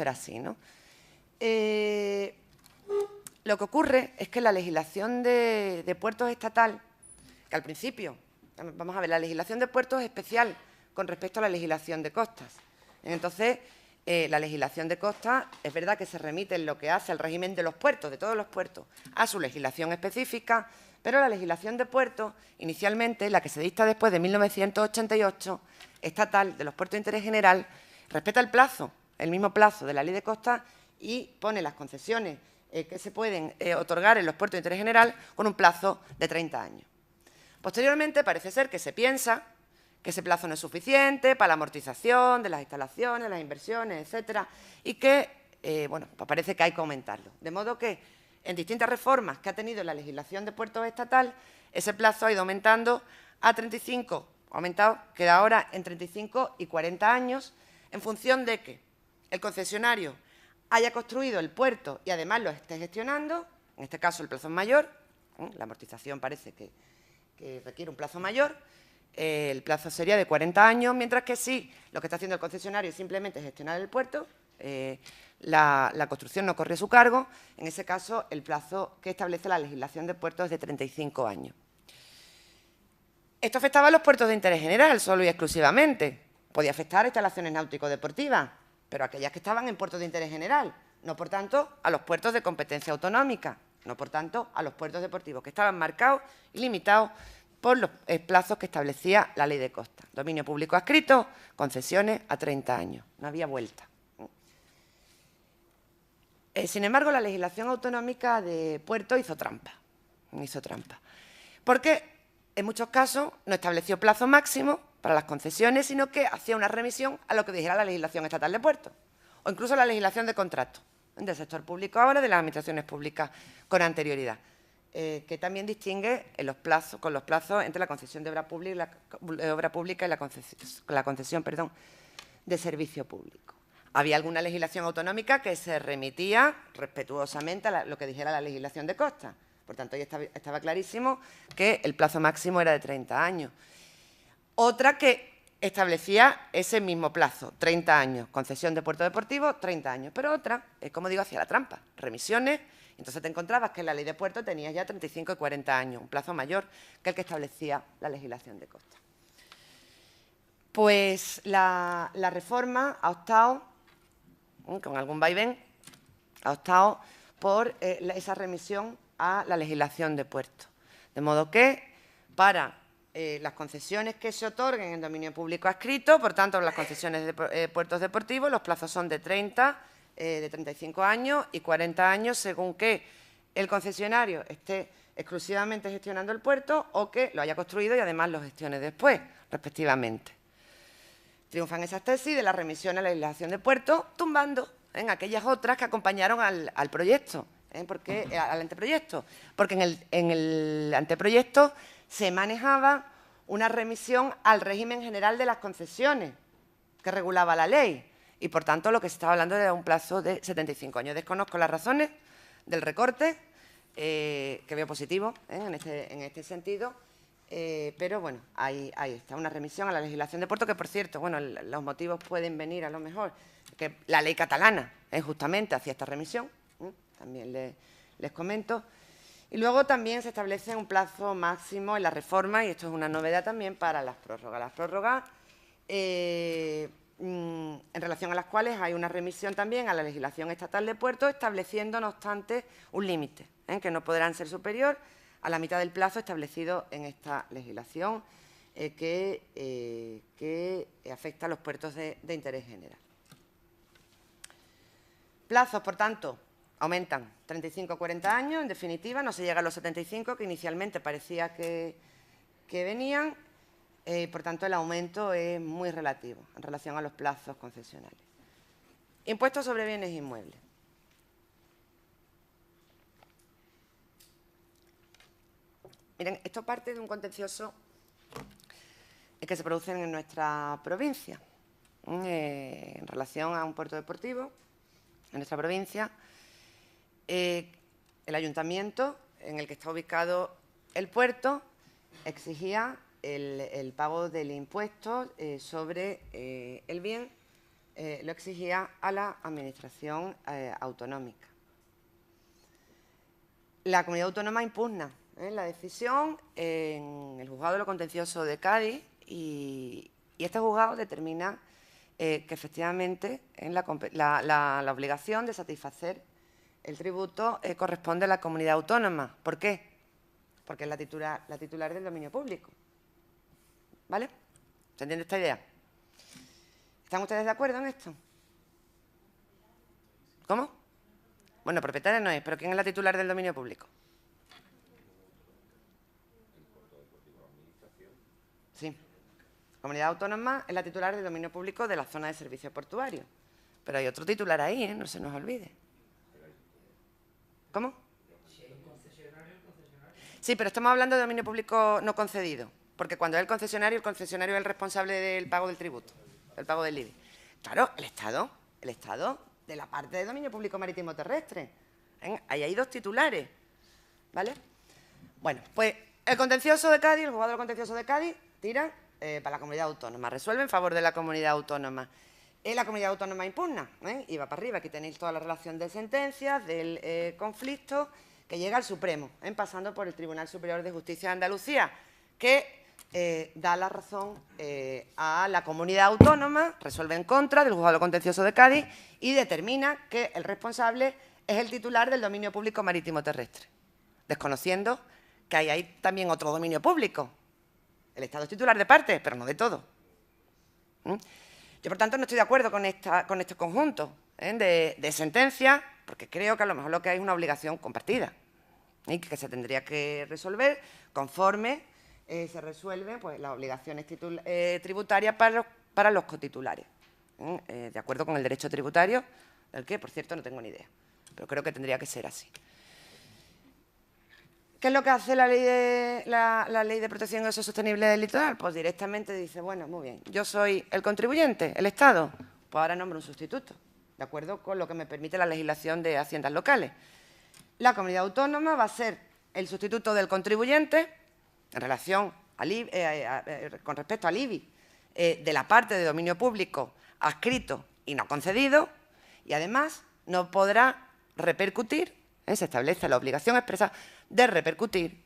era así, ¿no? Lo que ocurre es que la legislación de puertos estatal, que al principio, vamos a ver, la legislación de puertos es especial con respecto a la legislación de costas. Entonces, la legislación de costas es verdad que se remite en lo que hace al régimen de los puertos, de todos los puertos, a su legislación específica, pero la legislación de puertos, inicialmente, la que se dicta después de 1988, estatal, de los puertos de interés general, respeta el mismo plazo de la Ley de Costas y pone las concesiones que se pueden otorgar en los puertos de interés general con un plazo de 30 años. Posteriormente, parece ser que se piensa que ese plazo no es suficiente para la amortización de las instalaciones, las inversiones, etcétera, y que, bueno, pues parece que hay que aumentarlo. De modo que, en distintas reformas que ha tenido la legislación de puertos estatal, ese plazo ha ido aumentando a 35, queda ahora en 35 y 40 años, en función de que el concesionario haya construido el puerto y además lo esté gestionando, en este caso el plazo es mayor, la amortización parece que requiere un plazo mayor, el plazo sería de 40 años, mientras que si lo que está haciendo el concesionario es simplemente gestionar el puerto, la construcción no corre a su cargo, en ese caso el plazo que establece la legislación de puertos es de 35 años. Esto afectaba a los puertos de interés general solo y exclusivamente. Podía afectar a instalaciones náutico-deportivas, pero aquellas que estaban en puertos de interés general, no por tanto a los puertos de competencia autonómica, no por tanto a los puertos deportivos, que estaban marcados y limitados por los plazos que establecía la Ley de Costas. Dominio público adscrito, concesiones a 30 años. No había vuelta. Sin embargo, la legislación autonómica de puertos hizo trampa. Porque en muchos casos no estableció plazo máximo para las concesiones, sino que hacía una remisión a lo que dijera la legislación estatal de puertos, o incluso la legislación de contratos del sector público ahora, de las administraciones públicas con anterioridad, que también distingue con los plazos entre la concesión de obra pública y la concesión de servicio público. Había alguna legislación autonómica que se remitía respetuosamente a lo que dijera la legislación de costas. Por tanto, ahí estaba clarísimo que el plazo máximo era de 30 años. Otra que establecía ese mismo plazo, 30 años, concesión de puerto deportivo, 30 años. Pero otra, como digo, hacía la trampa, remisiones. Entonces te encontrabas que en la ley de puertos tenías ya 35 y 40 años, un plazo mayor que el que establecía la legislación de costas. Pues la reforma ha optado, con algún vaivén, ha optado por esa remisión a la legislación de puertos. De modo que, para las concesiones que se otorguen en dominio público adscrito, por tanto, las concesiones de puertos deportivos, los plazos son de 30, de 35 años y 40 años, según que el concesionario esté exclusivamente gestionando el puerto o que lo haya construido y además lo gestione después, respectivamente. Triunfan esas tesis de la remisión a la legislación de puertos, tumbando en aquellas otras que acompañaron al proyecto, al anteproyecto, porque en el anteproyecto se manejaba una remisión al régimen general de las concesiones que regulaba la ley y, por tanto, lo que se estaba hablando era un plazo de 75 años. Desconozco las razones del recorte, que veo positivo en este sentido, pero, bueno, ahí está, una remisión a la legislación de puertos que, por cierto, bueno, los motivos pueden venir a lo mejor, que la ley catalana justamente hacía esta remisión, también les comento. Y luego también se establece un plazo máximo en la reforma, y esto es una novedad también, para las prórrogas. Las prórrogas, en relación a las cuales hay una remisión también a la legislación estatal de puertos, estableciendo, no obstante, un límite, que no podrán ser superior a la mitad del plazo establecido en esta legislación que afecta a los puertos de interés general. Plazos, por tanto, aumentan 35 a 40 años, en definitiva, no se llega a los 75, que inicialmente parecía que venían. Por tanto, el aumento es muy relativo en relación a los plazos concesionales. Impuestos sobre bienes inmuebles. Miren, esto parte de un contencioso que se produce en nuestra provincia, en relación a un puerto deportivo en nuestra provincia. El ayuntamiento en el que está ubicado el puerto exigía el pago del impuesto sobre el bien, lo exigía a la administración autonómica. La comunidad autónoma impugna la decisión en el juzgado de lo contencioso de Cádiz y este juzgado determina que efectivamente la obligación de satisfacer el tributo corresponde a la comunidad autónoma. ¿Por qué? Porque es la titular del dominio público. ¿Vale? ¿Se entiende esta idea? ¿Están ustedes de acuerdo en esto? ¿Cómo? Bueno, propietaria no es, pero ¿quién es la titular del dominio público? Sí. La comunidad autónoma es la titular del dominio público de la zona de servicio portuario. Pero hay otro titular ahí, no se nos olvide. ¿Cómo? Sí, pero estamos hablando de dominio público no concedido. Porque cuando es el concesionario es el responsable del pago del tributo, del pago del IBI. Claro, el Estado de la parte de dominio público marítimo terrestre. Ahí hay dos titulares, ¿vale? Bueno, pues el contencioso de Cádiz, el juzgado del contencioso de Cádiz, tira para la comunidad autónoma, resuelve en favor de la comunidad autónoma. La comunidad autónoma impugna, y va para arriba. Aquí tenéis toda la relación de sentencias, del conflicto, que llega al Supremo, pasando por el Tribunal Superior de Justicia de Andalucía, que da la razón a la comunidad autónoma, resuelve en contra del juzgado contencioso de Cádiz y determina que el responsable es el titular del dominio público marítimo terrestre, desconociendo que hay también otro dominio público. El Estado es titular de parte, pero no de todo. Yo, por tanto, no estoy de acuerdo con este conjunto de sentencias, porque creo que a lo mejor lo que hay es una obligación compartida y que se tendría que resolver conforme se resuelven pues, las obligaciones tributarias para los cotitulares, de acuerdo con el derecho tributario, del que, por cierto, no tengo ni idea, pero creo que tendría que ser así. ¿Qué es lo que hace la ley de protección y uso sostenible del litoral? Pues directamente dice, bueno, muy bien, yo soy el contribuyente, el Estado, pues ahora nombro un sustituto, de acuerdo con lo que me permite la legislación de haciendas locales. La comunidad autónoma va a ser el sustituto del contribuyente en relación con respecto al IBI de la parte de dominio público adscrito y no concedido, y además no podrá repercutir, se establece la obligación expresa de repercutir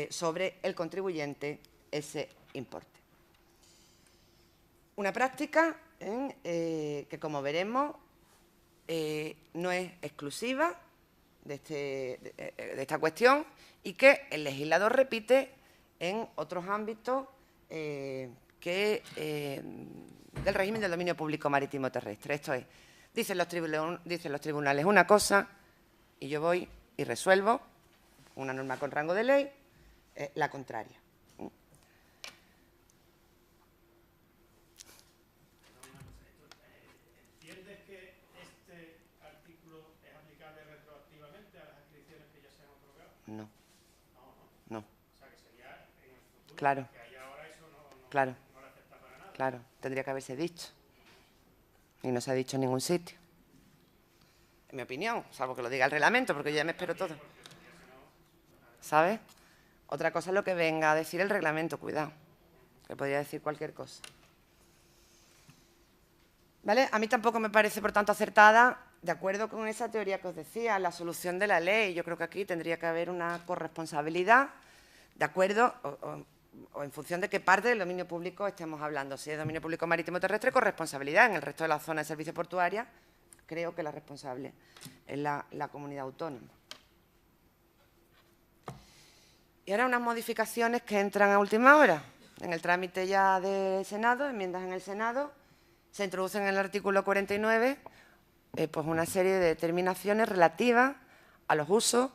sobre el contribuyente ese importe. Una práctica que, como veremos, no es exclusiva de esta cuestión y que el legislador repite en otros ámbitos del régimen del dominio público marítimo terrestre. Esto es, dicen los tribunales una cosa y yo voy y resuelvo una norma con rango de ley, la contraria. no. No. Claro. Claro. Claro, tendría que haberse dicho. Y no se ha dicho en ningún sitio. En mi opinión, salvo que lo diga el reglamento, porque yo ya me espero todo. ¿Sabes? Otra cosa es lo que venga a decir el reglamento, cuidado, que podría decir cualquier cosa. ¿Vale? A mí tampoco me parece, por tanto, acertada, de acuerdo con esa teoría que os decía, la solución de la ley. Yo creo que aquí tendría que haber una corresponsabilidad, de acuerdo, o en función de qué parte del dominio público estemos hablando. Si es dominio público marítimo terrestre, corresponsabilidad. En el resto de la zona de servicio portuaria, creo que la responsable es la comunidad autónoma. Y ahora unas modificaciones que entran a última hora. En el trámite ya del Senado, enmiendas en el Senado, se introducen en el artículo 49 pues una serie de determinaciones relativas a los usos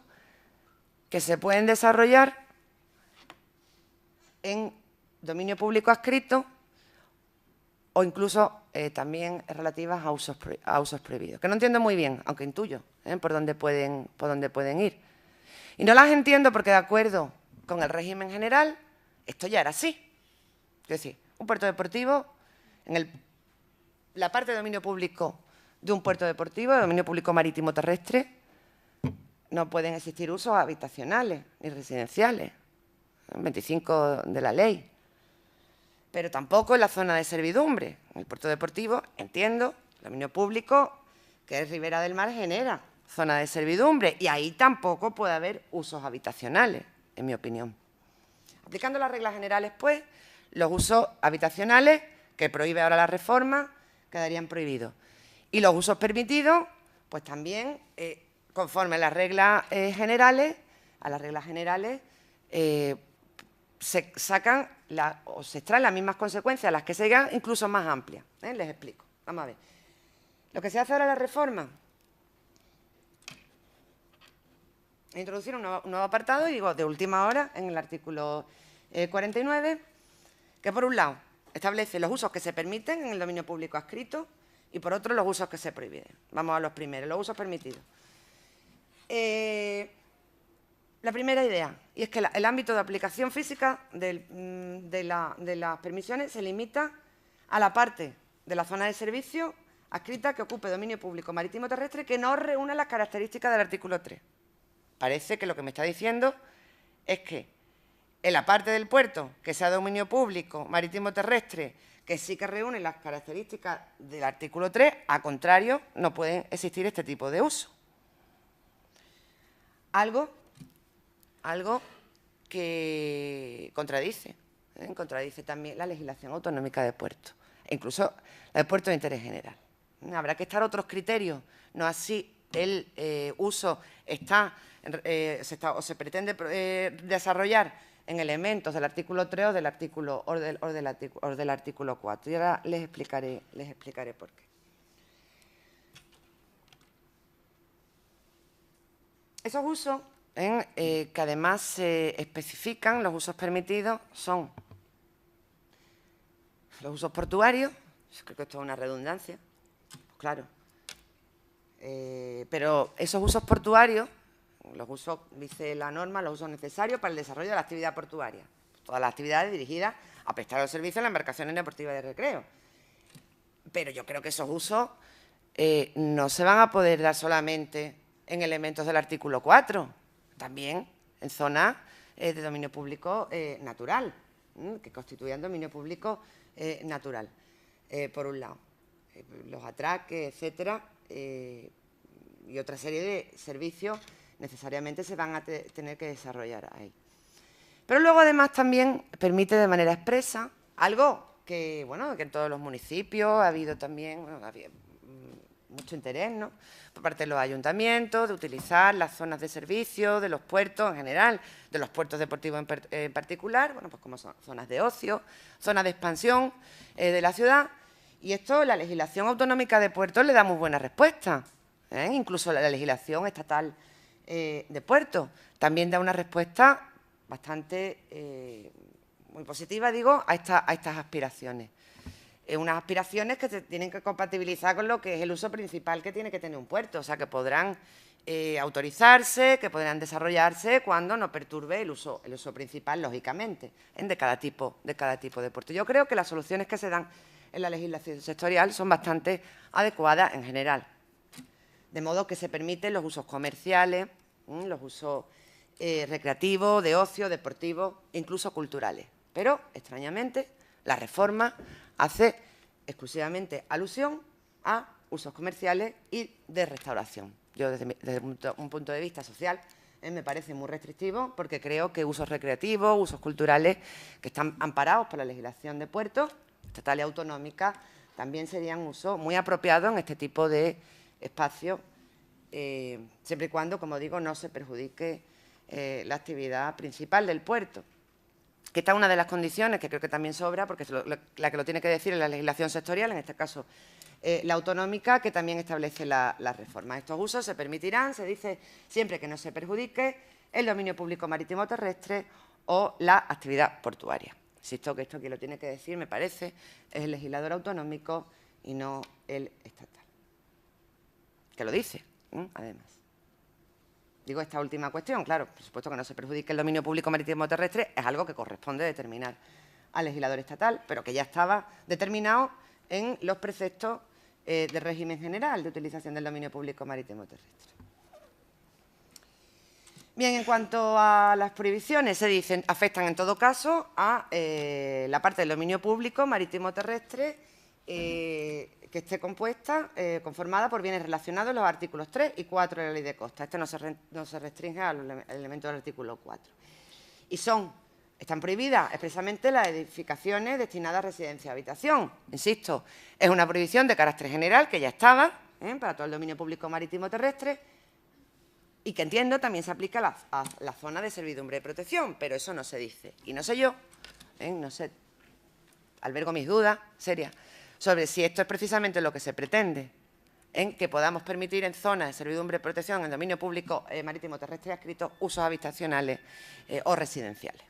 que se pueden desarrollar en dominio público adscrito o incluso también relativas a usos prohibidos. Que no entiendo muy bien, aunque intuyo por dónde pueden ir. Y no las entiendo porque, de acuerdo con el régimen general, esto ya era así. Es decir, un puerto deportivo, en la parte de dominio público de un puerto deportivo, de dominio público marítimo terrestre, no pueden existir usos habitacionales ni residenciales. 25 de la ley. Pero tampoco en la zona de servidumbre. En el puerto deportivo, entiendo, el dominio público, que es Ribera del Mar, genera zona de servidumbre y ahí tampoco puede haber usos habitacionales, en mi opinión. Aplicando las reglas generales, pues, los usos habitacionales, que prohíbe ahora la reforma, quedarían prohibidos. Y los usos permitidos, pues también, conforme a las reglas generales, se sacan o se extraen las mismas consecuencias, las que sean incluso más amplias. Les explico. Vamos a ver. Lo que se hace ahora en la reforma es introducir un nuevo apartado, digo, de última hora, en el artículo 49, que por un lado establece los usos que se permiten en el dominio público adscrito y por otro los usos que se prohíben. Vamos a los primeros, los usos permitidos. La primera idea, y es que el ámbito de aplicación física de las permisiones se limita a la parte de la zona de servicio adscrita que ocupe dominio público marítimo terrestre que no reúna las características del artículo 3. Parece que lo que me está diciendo es que en la parte del puerto que sea dominio público marítimo terrestre que sí que reúne las características del artículo 3, a contrario, no pueden existir este tipo de uso. Algo que contradice también la legislación autonómica de puertos, e incluso la de puertos de interés general. Habrá que estar otros criterios, no así el uso se pretende desarrollar en elementos del artículo 3 o del artículo 4. Y ahora les explicaré por qué. Esos usos, que además se especifican, los usos permitidos, son los usos portuarios. Yo creo que esto es una redundancia, pues claro. Pero esos usos portuarios, los usos, dice la norma, los usos necesarios para el desarrollo de la actividad portuaria. Todas las actividades dirigidas a prestar los servicios en las embarcaciones deportivas de recreo. Pero yo creo que esos usos no se van a poder dar solamente en elementos del artículo 4, también en zonas de dominio público natural, que constituyan dominio público natural, por un lado. Los atraques, etcétera, y otra serie de servicios necesariamente se van a tener que desarrollar ahí. Pero luego, además, también permite de manera expresa algo que, bueno, que en todos los municipios ha habido también, bueno, había mucho interés, ¿no?, por parte de los ayuntamientos, de utilizar las zonas de servicio, de los puertos en general, de los puertos deportivos en particular, bueno, pues como son zonas de ocio, zonas de expansión de la ciudad. Y esto, la legislación autonómica de puertos le da muy buena respuesta, incluso la legislación estatal de puertos también da una respuesta bastante muy positiva, digo, a estas aspiraciones. Unas aspiraciones que se tienen que compatibilizar con lo que es el uso principal que tiene que tener un puerto, o sea, que podrán autorizarse, que podrán desarrollarse cuando no perturbe el uso principal, lógicamente, de cada tipo de puerto. Yo creo que las soluciones que se dan en la legislación sectorial son bastante adecuadas en general, de modo que se permiten los usos comerciales, los usos recreativos, de ocio, deportivos e incluso culturales. Pero, extrañamente, la reforma hace exclusivamente alusión a usos comerciales y de restauración. Yo, desde un punto de vista social, me parece muy restrictivo porque creo que usos recreativos, usos culturales que están amparados por la legislación de puertos, estatal y autonómica, también serían usos muy apropiados en este tipo de espacios, siempre y cuando, como digo, no se perjudique la actividad principal del puerto. Que esta es una de las condiciones que creo que también sobra, porque es la que lo tiene que decir es la legislación sectorial, en este caso la autonómica, que también establece la reforma. Estos usos se permitirán, se dice, siempre que no se perjudique el dominio público marítimo terrestre o la actividad portuaria. Insisto que esto quien lo tiene que decir, me parece, es el legislador autonómico y no el estatal. Que lo dice, además. Digo esta última cuestión, claro, por supuesto que no se perjudique el dominio público marítimo terrestre, es algo que corresponde determinar al legislador estatal, pero que ya estaba determinado en los preceptos del régimen general de utilización del dominio público marítimo terrestre. Bien, en cuanto a las prohibiciones, se dicen, afectan en todo caso a la parte del dominio público marítimo terrestre que esté compuesta, conformada por bienes relacionados en los artículos 3 y 4 de la Ley de Costas. Este no se restringe al elemento del artículo 4. Y están prohibidas expresamente las edificaciones destinadas a residencia y habitación. Insisto, es una prohibición de carácter general que ya estaba para todo el dominio público marítimo terrestre y que entiendo también se aplica a la zona de servidumbre y protección, pero eso no se dice. Y no sé yo, no sé, albergo mis dudas serias sobre si esto es precisamente lo que se pretende, que podamos permitir en zonas de servidumbre y protección, en dominio público marítimo terrestre adscrito, usos habitacionales o residenciales.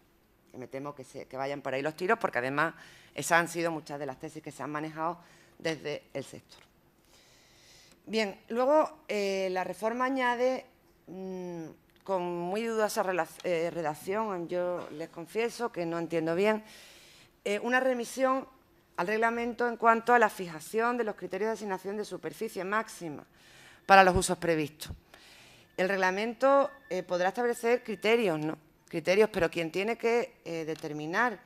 Me temo que vayan por ahí los tiros, porque además esas han sido muchas de las tesis que se han manejado desde el sector. Bien, luego la reforma añade, con muy dudosa redacción, yo les confieso que no entiendo bien, una remisión al reglamento en cuanto a la fijación de los criterios de asignación de superficie máxima para los usos previstos. El reglamento podrá establecer criterios, ¿no? Criterios, pero quien tiene que determinar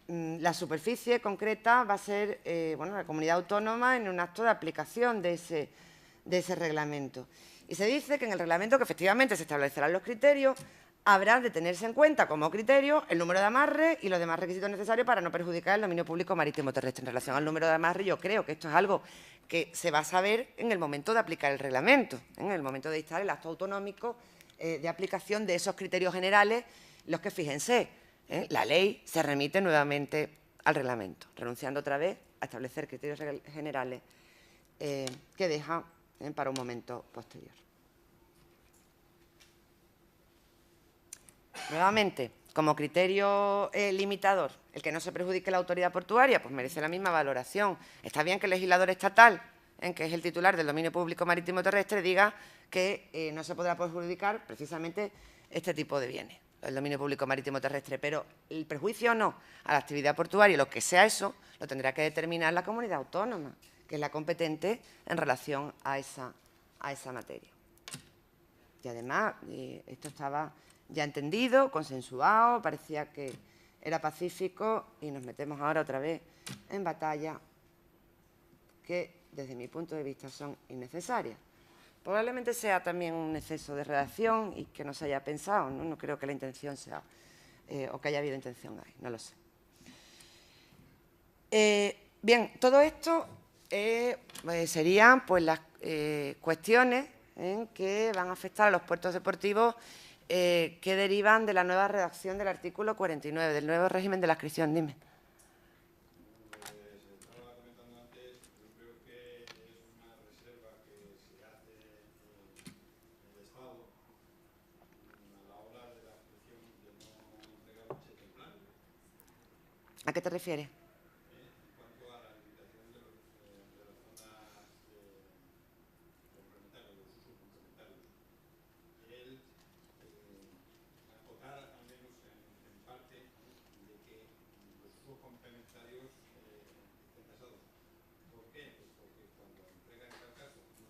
la superficie concreta va a ser la comunidad autónoma en un acto de aplicación de ese reglamento. Y se dice que en el reglamento, que efectivamente se establecerán los criterios, habrá de tenerse en cuenta como criterio el número de amarres y los demás requisitos necesarios para no perjudicar el dominio público marítimo terrestre. En relación al número de amarres, yo creo que esto es algo que se va a saber en el momento de aplicar el reglamento, en el momento de dictar el acto autonómico de aplicación de esos criterios generales, los que, fíjense, la ley se remite nuevamente al reglamento, renunciando otra vez a establecer criterios generales que deja para un momento posterior. Nuevamente, como criterio limitador, el que no se perjudique la autoridad portuaria, pues merece la misma valoración. Está bien que el legislador estatal, que es el titular del dominio público marítimo terrestre, diga que no se podrá perjudicar precisamente este tipo de bienes, el dominio público marítimo terrestre, pero el perjuicio o no a la actividad portuaria, lo que sea eso, lo tendrá que determinar la comunidad autónoma, que es la competente en relación a esa materia. Y además, esto estaba ya entendido, consensuado, parecía que era pacífico y nos metemos ahora otra vez en batalla que, desde mi punto de vista, son innecesarias. Probablemente sea también un exceso de redacción y que no se haya pensado, ¿no? No creo que la intención sea, o que haya habido intención ahí, no lo sé. Bien, todo esto serían pues, las cuestiones que van a afectar a los puertos deportivos que derivan de la nueva redacción del artículo 49, del nuevo régimen de la adscripción. Dime. ¿A qué te refieres? complementarios estén tasados. ¿Por qué? Pues porque cuando entrega en tal caso un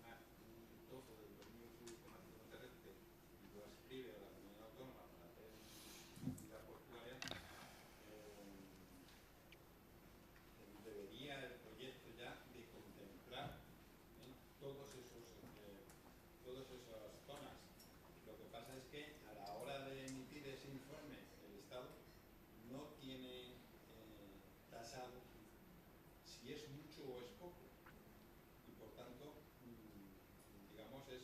trozo del dominio público marítimo terrestre y lo ascribe a la comunidad autónoma para hacer actividad portuaria, debería el proyecto ya de contemplar todas esas zonas. Lo que pasa es que a la hora de emitir ese informe, el Estado no tiene tasado si es mucho o es poco. Y por tanto, digamos, es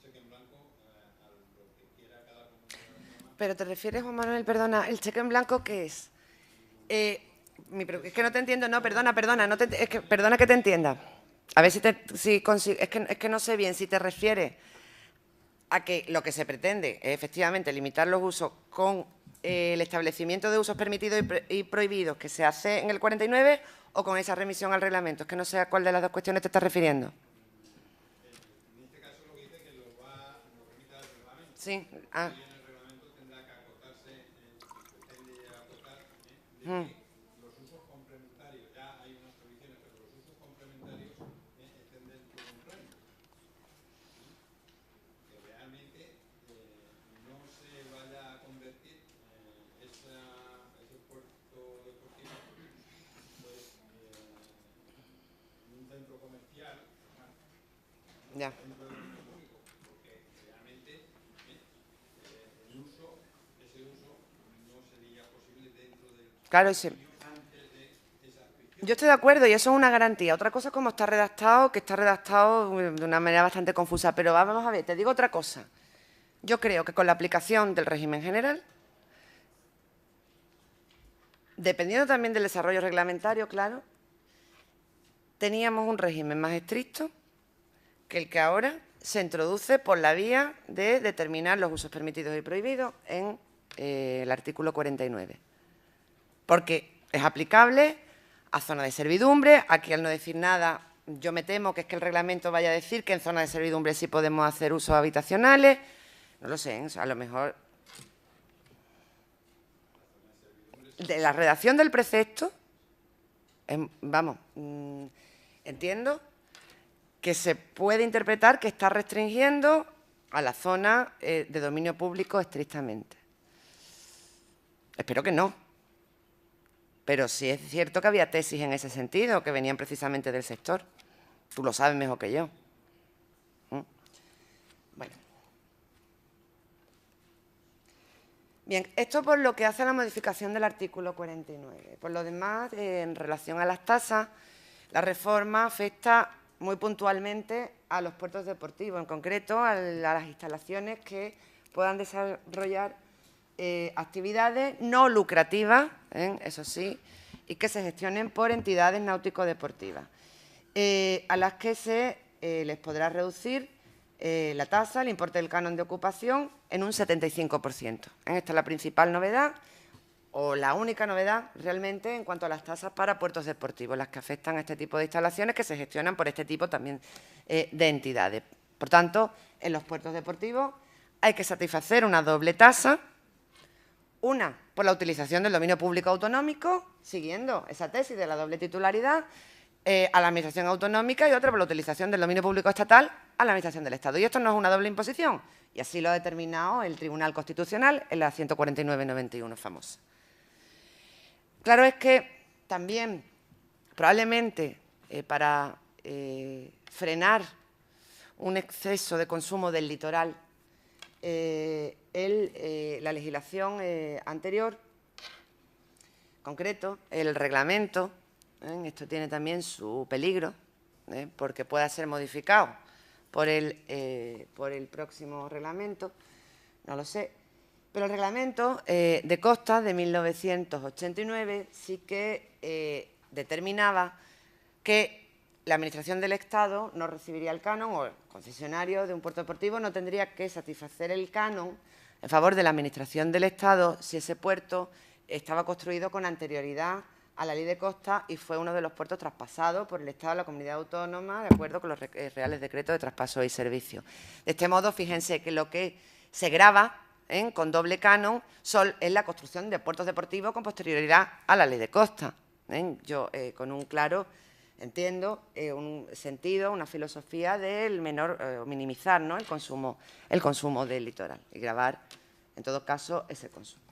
cheque en blanco a lo que quiera cada comunidad autónoma. Pero te refieres, Juan Manuel, perdona, ¿el cheque en blanco qué es? Es que no te entiendo, no, perdona, perdona que te entienda. A ver si consigo, es que no sé bien si te refieres a que lo que se pretende es efectivamente limitar los usos con el establecimiento de usos permitidos y prohibidos que se hace en el 49 o con esa remisión al reglamento. Es que no sé a cuál de las dos cuestiones te estás refiriendo. En este caso lo que dice que lo remita al reglamento. Sí. Y en el reglamento tendrá que acotarse, pretende acotar de que los usos complementarios, ya hay unas provisiones, pero los usos complementarios estén dentro de un rango. Que realmente no se vaya a convertir ese puerto deportivo pues, en un centro comercial Ya. dentro del uso público, porque realmente ese uso no sería posible dentro del Claro, sí. antes de esa adscripción. Yo estoy de acuerdo y eso es una garantía. Otra cosa es cómo está redactado, que está redactado de una manera bastante confusa. Pero vamos a ver, te digo otra cosa. Yo creo que con la aplicación del régimen general, dependiendo también del desarrollo reglamentario, claro, teníamos un régimen más estricto que el que ahora se introduce por la vía de determinar los usos permitidos y prohibidos en el artículo 49. Porque es aplicable a zona de servidumbre. Aquí, al no decir nada, yo me temo que es que el reglamento vaya a decir que en zona de servidumbre sí podemos hacer usos habitacionales. No lo sé, a lo mejor. De la redacción del precepto, vamos, entiendo que se puede interpretar que está restringiendo a la zona de dominio público estrictamente. Espero que no. Pero sí es cierto que había tesis en ese sentido, que venían precisamente del sector. Tú lo sabes mejor que yo. Bueno. Bien, esto por lo que hace a la modificación del artículo 49. Por lo demás, en relación a las tasas, la reforma afecta muy puntualmente a los puertos deportivos, en concreto a las instalaciones que puedan desarrollar actividades no lucrativas, eso sí, y que se gestionen por entidades náutico-deportivas, a las que se les podrá reducir la tasa, el importe del canon de ocupación, en un 75%. Esta es la principal novedad, o la única novedad realmente en cuanto a las tasas para puertos deportivos, las que afectan a este tipo de instalaciones que se gestionan por este tipo también de entidades. Por tanto, en los puertos deportivos hay que satisfacer una doble tasa, una por la utilización del dominio público autonómico, siguiendo esa tesis de la doble titularidad, a la Administración autonómica, y otra por la utilización del dominio público estatal a la Administración del Estado. Y esto no es una doble imposición, y así lo ha determinado el Tribunal Constitucional en la 149/91 famosa. Claro es que también, probablemente, para frenar un exceso de consumo del litoral, la legislación anterior, concreto, el reglamento, esto tiene también su peligro, porque pueda ser modificado por el próximo reglamento, no lo sé, pero el reglamento de costas de 1989 sí que determinaba que la Administración del Estado no recibiría el canon, o el concesionario de un puerto deportivo no tendría que satisfacer el canon en favor de la Administración del Estado si ese puerto estaba construido con anterioridad a la Ley de Costas y fue uno de los puertos traspasados por el Estado a la comunidad autónoma de acuerdo con los reales decretos de traspaso y servicio. De este modo, fíjense que lo que se grava con doble canon es la construcción de puertos deportivos con posterioridad a la ley de costa. Yo, con un claro, entiendo, un sentido, una filosofía del minimizar, ¿no?, el consumo del litoral y gravar, en todo caso, ese consumo.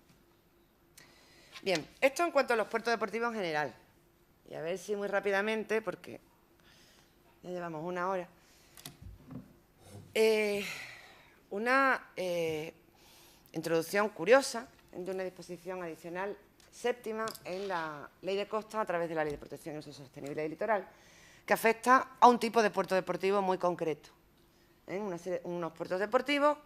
Bien, esto en cuanto a los puertos deportivos en general. Y a ver si muy rápidamente, porque ya llevamos una hora. Una introducción curiosa de una disposición adicional séptima en la Ley de Costa a través de la Ley de Protección y Uso Sostenible del Litoral, que afecta a un tipo de puerto deportivo muy concreto. Unos puertos deportivos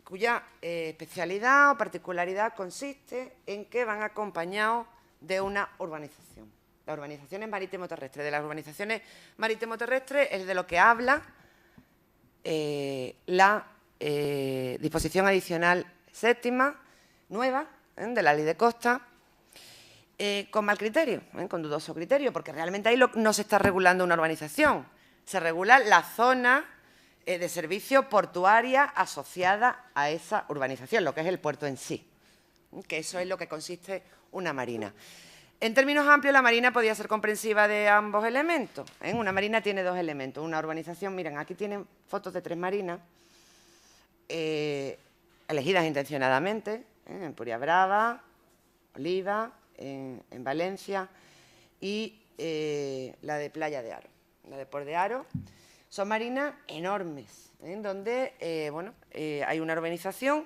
cuya especialidad o particularidad consiste en que van acompañados de una urbanización. Las urbanizaciones marítimo-terrestres. De las urbanizaciones marítimo-terrestres es de lo que habla la disposición adicional séptima, nueva, de la Ley de Costa, con mal criterio, con dudoso criterio, porque realmente ahí no se está regulando una urbanización, se regula la zona de servicio portuaria asociada a esa urbanización, lo que es el puerto en sí, que eso es lo que consiste una marina. En términos amplios, la marina podría ser comprensiva de ambos elementos. Una marina tiene dos elementos. Una urbanización, miren, aquí tienen fotos de 3 marinas, elegidas intencionadamente, en Empuriabrava, Oliva, en Valencia y la de Playa de Aro, la de Port de Aro. Son marinas enormes, donde hay una urbanización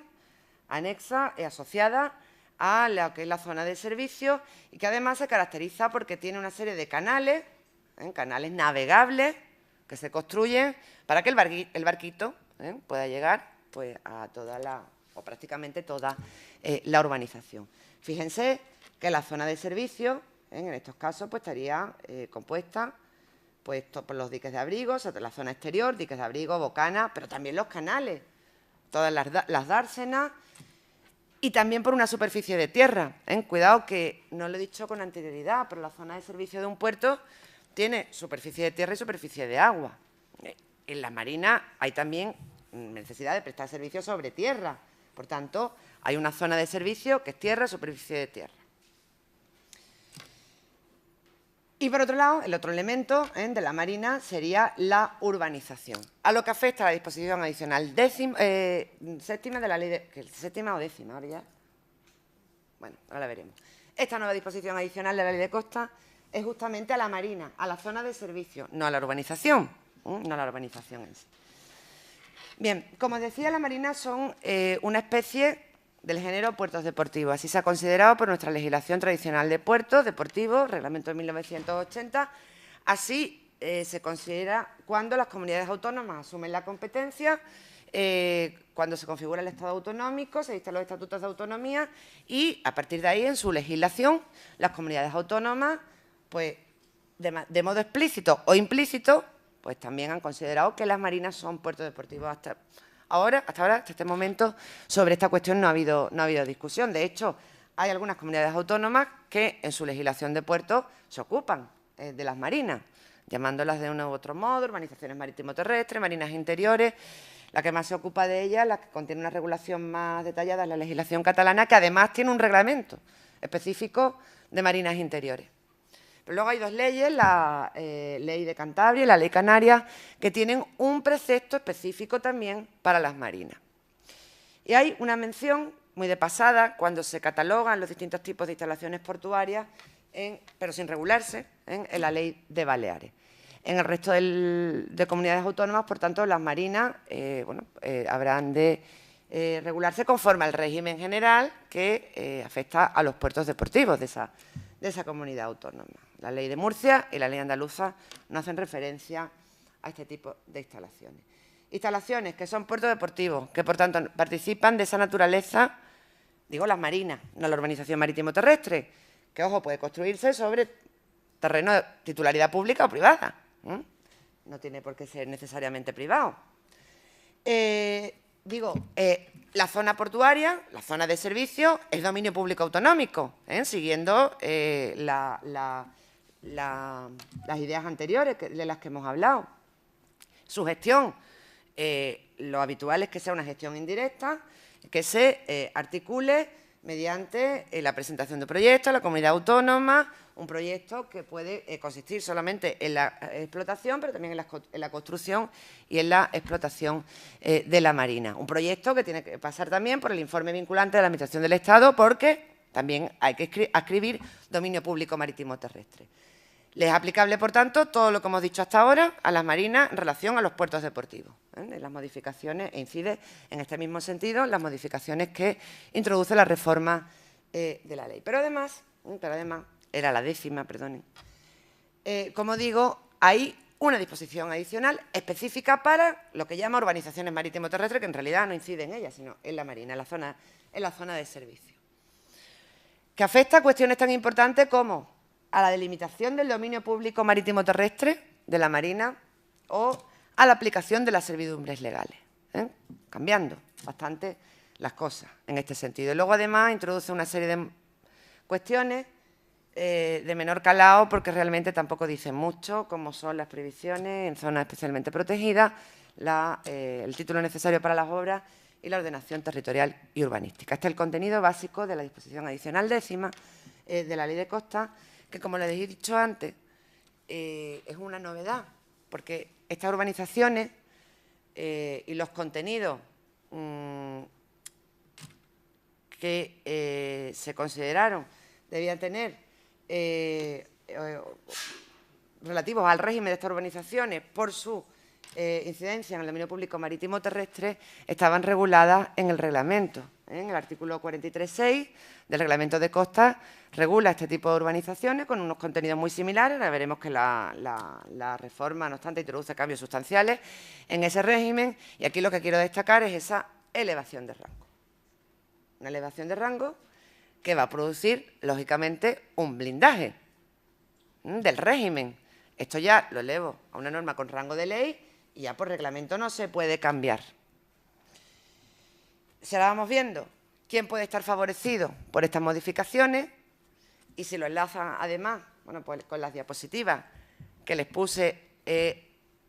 anexa y asociada a lo que es la zona de servicio y que además se caracteriza porque tiene una serie de canales, canales navegables que se construyen para que el barquito pueda llegar pues, a toda o prácticamente toda la urbanización. Fíjense que la zona de servicio, en estos casos, pues estaría compuesta pues, por los diques de abrigo, o sea, la zona exterior, diques de abrigo, bocanas, pero también los canales, todas las dársenas, y también por una superficie de tierra. Cuidado que no lo he dicho con anterioridad, pero la zona de servicio de un puerto tiene superficie de tierra y superficie de agua. En la marina hay también necesidad de prestar servicio sobre tierra. Por tanto, hay una zona de servicio que es tierra, superficie de tierra. Y por otro lado, el otro elemento de la marina sería la urbanización, a lo que afecta a la disposición adicional séptima de la ley de... ¿Séptima o décima? Ahora ya. Bueno, ahora veremos. Esta nueva disposición adicional de la ley de costa es justamente a la marina, a la zona de servicio, no a la urbanización, no a la urbanización en sí. Bien, como decía, las marinas son una especie del género puertos deportivos. Así se ha considerado por nuestra legislación tradicional de puertos deportivos, reglamento de 1980. Así se considera cuando las comunidades autónomas asumen la competencia, cuando se configura el Estado autonómico, se dictan los estatutos de autonomía y, a partir de ahí, en su legislación, las comunidades autónomas, pues, de modo explícito o implícito, pues también han considerado que las marinas son puertos deportivos. Hasta ahora, hasta este momento, sobre esta cuestión no ha habido discusión. De hecho, hay algunas comunidades autónomas que en su legislación de puertos se ocupan de las marinas, llamándolas de uno u otro modo, urbanizaciones marítimo-terrestres, marinas interiores. La que más se ocupa de ellas, la que contiene una regulación más detallada, es la legislación catalana, que además tiene un reglamento específico de marinas interiores. Pero luego hay dos leyes, la Ley de Cantabria y la Ley Canaria, que tienen un precepto específico también para las marinas. Y hay una mención muy de pasada cuando se catalogan los distintos tipos de instalaciones portuarias, pero sin regularse, en la Ley de Baleares. En el resto de comunidades autónomas, por tanto, las marinas habrán de regularse conforme al régimen general que afecta a los puertos deportivos de esa comunidad autónoma. La Ley de Murcia y la Ley andaluza no hacen referencia a este tipo de instalaciones. Instalaciones que son puertos deportivos, que por tanto participan de esa naturaleza, digo las marinas, no la urbanización marítimo-terrestre, que, ojo, puede construirse sobre terreno de titularidad pública o privada. No tiene por qué ser necesariamente privado. La zona portuaria, la zona de servicio, es dominio público autonómico, siguiendo las ideas anteriores de las que hemos hablado. Su gestión lo habitual es que sea una gestión indirecta, que se articule mediante la presentación de proyectos a la comunidad autónoma, un proyecto que puede consistir solamente en la explotación, pero también en la construcción y en la explotación de la marina. Un proyecto que tiene que pasar también por el informe vinculante de la Administración del Estado, porque también hay que adscribir dominio público marítimo terrestre. Le es aplicable, por tanto, todo lo que hemos dicho hasta ahora a las marinas en relación a los puertos deportivos. Las modificaciones, e incide en este mismo sentido las modificaciones que introduce la reforma de la ley. Pero además, era la 10ª, perdonen, como digo, hay una disposición adicional específica para lo que llama urbanizaciones marítimo-terrestres, que en realidad no incide en ellas, sino en la marina, en la zona de servicio, que afecta a cuestiones tan importantes como a la delimitación del dominio público marítimo-terrestre de la marina o a la aplicación de las servidumbres legales, cambiando bastante las cosas en este sentido. Y luego, además, introduce una serie de cuestiones de menor calado, porque realmente tampoco dicen mucho, como son las prohibiciones en zonas especialmente protegidas, el título necesario para las obras y la ordenación territorial y urbanística. Este es el contenido básico de la disposición adicional 10ª de la Ley de Costas, que, como les he dicho antes, es una novedad, porque estas urbanizaciones y los contenidos que se consideraron debían tener relativos al régimen de estas urbanizaciones por su incidencia en el dominio público marítimo terrestre, estaban reguladas en el reglamento. En el artículo 43.6 del Reglamento de Costas regula este tipo de urbanizaciones con unos contenidos muy similares. Ahora veremos que la reforma, no obstante, introduce cambios sustanciales en ese régimen, y aquí lo que quiero destacar es esa elevación de rango. Una elevación de rango que va a producir, lógicamente, un blindaje del régimen. Esto ya lo elevo a una norma con rango de ley y ya por reglamento no se puede cambiar. Si ahora vamos viendo quién puede estar favorecido por estas modificaciones, y si lo enlazan además, bueno, pues con las diapositivas que les puse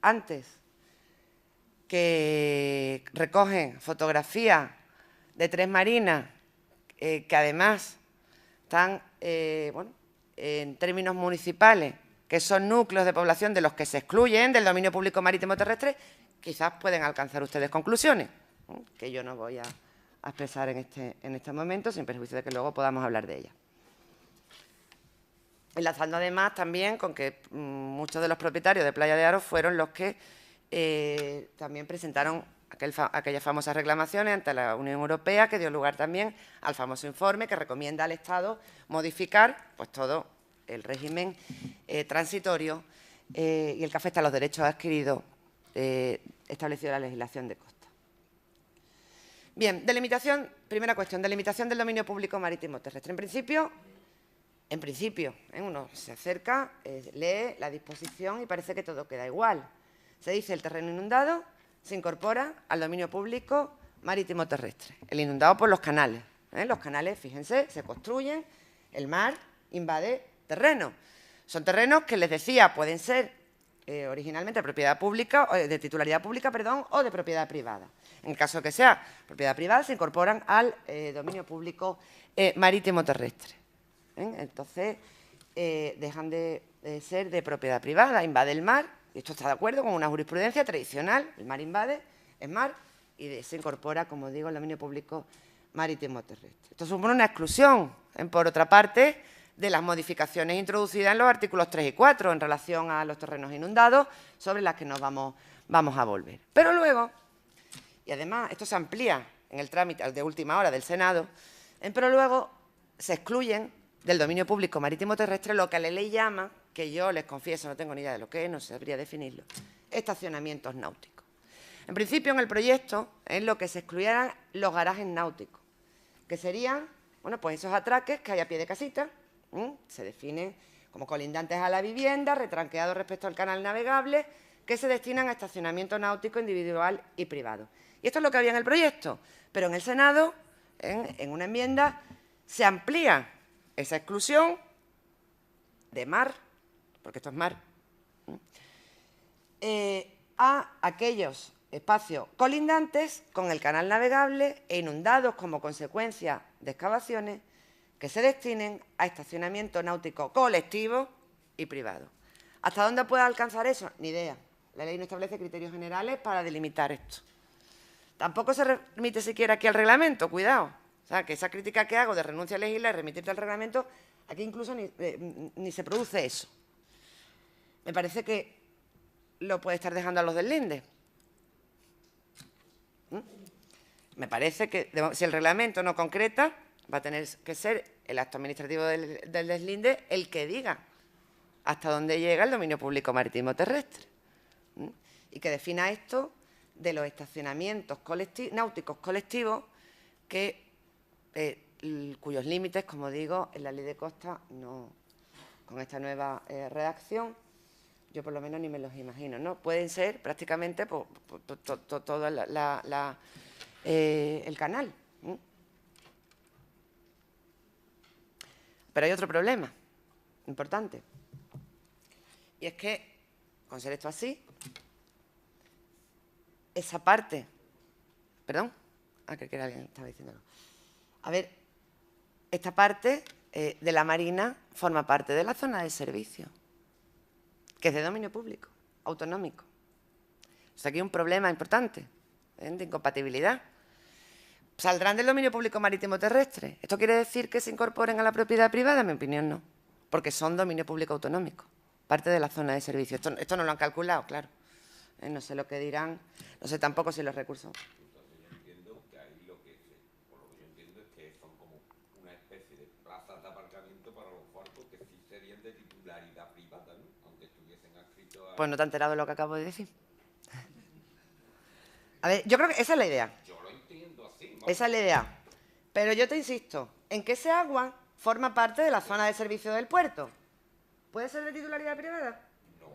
antes, que recogen fotografías de 3 marinas que además están, en términos municipales, que son núcleos de población de los que se excluyen del dominio público marítimo terrestre, quizás pueden alcanzar ustedes conclusiones, que yo no voy a expresar en este momento, sin perjuicio de que luego podamos hablar de ellas. Enlazando además también con que muchos de los propietarios de Playa de Aro fueron los que también presentaron aquellas famosas reclamaciones ante la Unión Europea, que dio lugar también al famoso informe que recomienda al Estado modificar pues todo el régimen transitorio y el que afecta a los derechos adquiridos establecido en la legislación de Costas. Bien, delimitación, primera cuestión, delimitación del dominio público marítimo terrestre. En principio, uno se acerca, lee la disposición y parece que todo queda igual. Se dice el terreno inundado se incorpora al dominio público marítimo terrestre, el inundado por los canales. Los canales, fíjense, se construyen, el mar invade terrenos. Son terrenos que, les decía, pueden ser originalmente de propiedad pública, de titularidad pública, perdón, o de propiedad privada. En el caso que sea propiedad privada, se incorporan al dominio público marítimo terrestre. Entonces, dejan de ser de propiedad privada, invade el mar, y esto está de acuerdo con una jurisprudencia tradicional, el mar invade, es mar, y se incorpora, como digo, el dominio público marítimo terrestre. Esto supone una exclusión, por otra parte, de las modificaciones introducidas en los artículos 3 y 4 en relación a los terrenos inundados, sobre las que nos vamos a volver. Pero luego, y además esto se amplía en el trámite de última hora del Senado, pero luego se excluyen del dominio público marítimo terrestre lo que la ley llama, que yo les confieso no tengo ni idea de lo que es, no sabría definirlo, estacionamientos náuticos. En principio, en el proyecto, lo que se excluyeran los garajes náuticos, que serían, bueno, pues esos atraques que hay a pie de casita, se definen como colindantes a la vivienda, retranqueados respecto al canal navegable, que se destinan a estacionamiento náutico individual y privado. Y esto es lo que había en el proyecto, pero en el Senado, en una enmienda, se amplía esa exclusión de mar, porque esto es mar, a aquellos espacios colindantes con el canal navegable e inundados como consecuencia de excavaciones que se destinen a estacionamiento náutico colectivo y privado. ¿Hasta dónde puede alcanzar eso? Ni idea. La ley no establece criterios generales para delimitar esto. Tampoco se remite siquiera aquí al reglamento, cuidado. O sea, que esa crítica que hago de renuncia a legislar y remitirte al reglamento, aquí incluso ni se produce eso. Me parece que lo puede estar dejando a los del Linde. Me parece que si el reglamento no concreta, va a tener que ser el acto administrativo del deslinde el que diga hasta dónde llega el dominio público marítimo terrestre. Y que defina esto de los estacionamientos náuticos colectivos cuyos límites, como digo, en la ley de costa, no, con esta nueva redacción, yo por lo menos ni me los imagino, ¿no? Pueden ser prácticamente todo el canal. Pero hay otro problema importante. Y es que, con ser esto así, esa parte... ¿Perdón? Creo que alguien estaba diciéndolo. A ver, esta parte de la Marina forma parte de la zona de servicio, que es de dominio público, autonómico. O sea, aquí hay un problema importante de incompatibilidad. ¿Saldrán del dominio público marítimo terrestre? ¿Esto quiere decir que se incorporen a la propiedad privada? En mi opinión, no. Porque son dominio público autonómico, parte de la zona de servicio. Esto no lo han calculado, claro. No sé lo que dirán, no sé tampoco si los recursos... Entonces yo entiendo que ahí por lo que yo entiendo es que son como una especie de plazas de aparcamiento para los barcos que sí serían de titularidad privada, ¿no? Aunque estuviesen adscritos a... Pues no te has enterado de lo que acabo de decir. A ver, yo creo que esa es la idea. Yo lo entiendo así. Vamos. Esa es la idea. Pero yo te insisto, en que ese agua forma parte de la zona de servicio del puerto. ¿Puede ser de titularidad privada? No.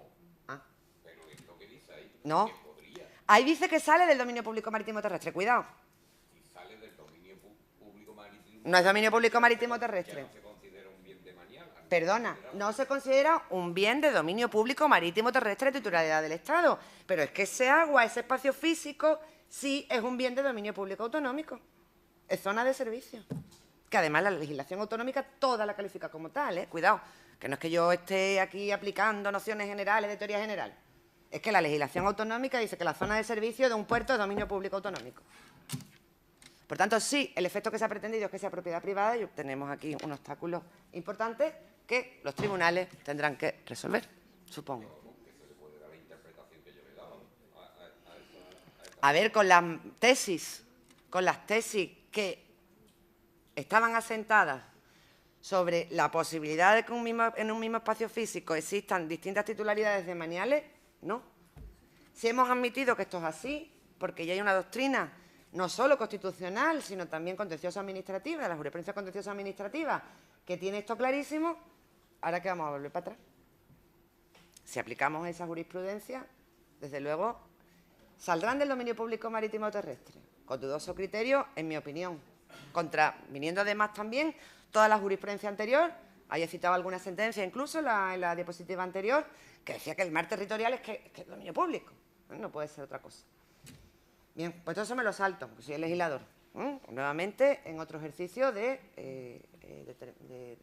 Ah. Pero esto que dice ahí, No. que podría. Ahí dice que sale del dominio público marítimo terrestre. Cuidado. Si sale del dominio público marítimo... No es dominio público marítimo terrestre. Ya no se considera un bien de manial. Perdona, no se considera un bien de dominio público marítimo terrestre de titularidad del Estado. Pero es que ese agua, ese espacio físico, sí es un bien de dominio público autonómico. Es zona de servicio. Que además la legislación autonómica toda la califica como tal, ¿eh? Cuidado, que no es que yo esté aquí aplicando nociones generales de teoría general. Es que la legislación autonómica dice que la zona de servicio de un puerto es dominio público autonómico. Por tanto, sí, el efecto que se ha pretendido es que sea propiedad privada y tenemos aquí un obstáculo importante que los tribunales tendrán que resolver, supongo. A ver, con las tesis que estaban asentadas sobre la posibilidad de que en un mismo espacio físico existan distintas titularidades de maniales, no. Si hemos admitido que esto es así, porque ya hay una doctrina no solo constitucional, sino también contencioso administrativa, de la jurisprudencia contenciosa administrativa, que tiene esto clarísimo, ¿ahora qué vamos a volver para atrás? Si aplicamos esa jurisprudencia, desde luego, saldrán del dominio público marítimo terrestre, con dudoso criterio, en mi opinión, viniendo además también toda la jurisprudencia anterior. Ahí he citado alguna sentencia, incluso en la diapositiva anterior, que decía que el mar territorial es que es dominio público, no puede ser otra cosa. Bien, pues todo eso me lo salto, porque soy el legislador. Nuevamente, en otro ejercicio de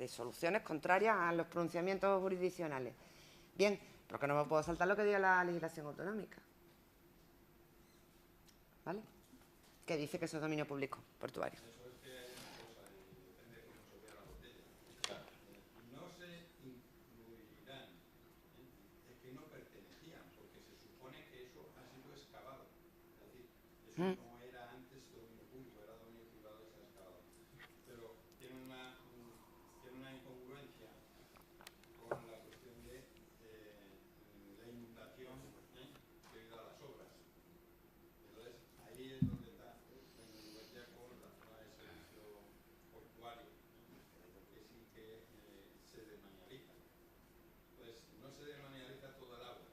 soluciones contrarias a los pronunciamientos jurisdiccionales. Bien, porque no me puedo saltar lo que diga la legislación autonómica. ¿Vale? Que dice que eso es dominio público portuario. No se incluirán, es que no pertenecían, porque se supone que eso ha sido excavado. Es decir, eso no era antes dominio público, era dominio privado y se ha excavado. Pero tiene una incongruencia con la cuestión de la inundación debido a las obras. Entonces, ahí es donde está la incongruencia con la zona de servicio portuario, porque sí que se desmañaliza. Entonces, no se desmañaliza todo el agua.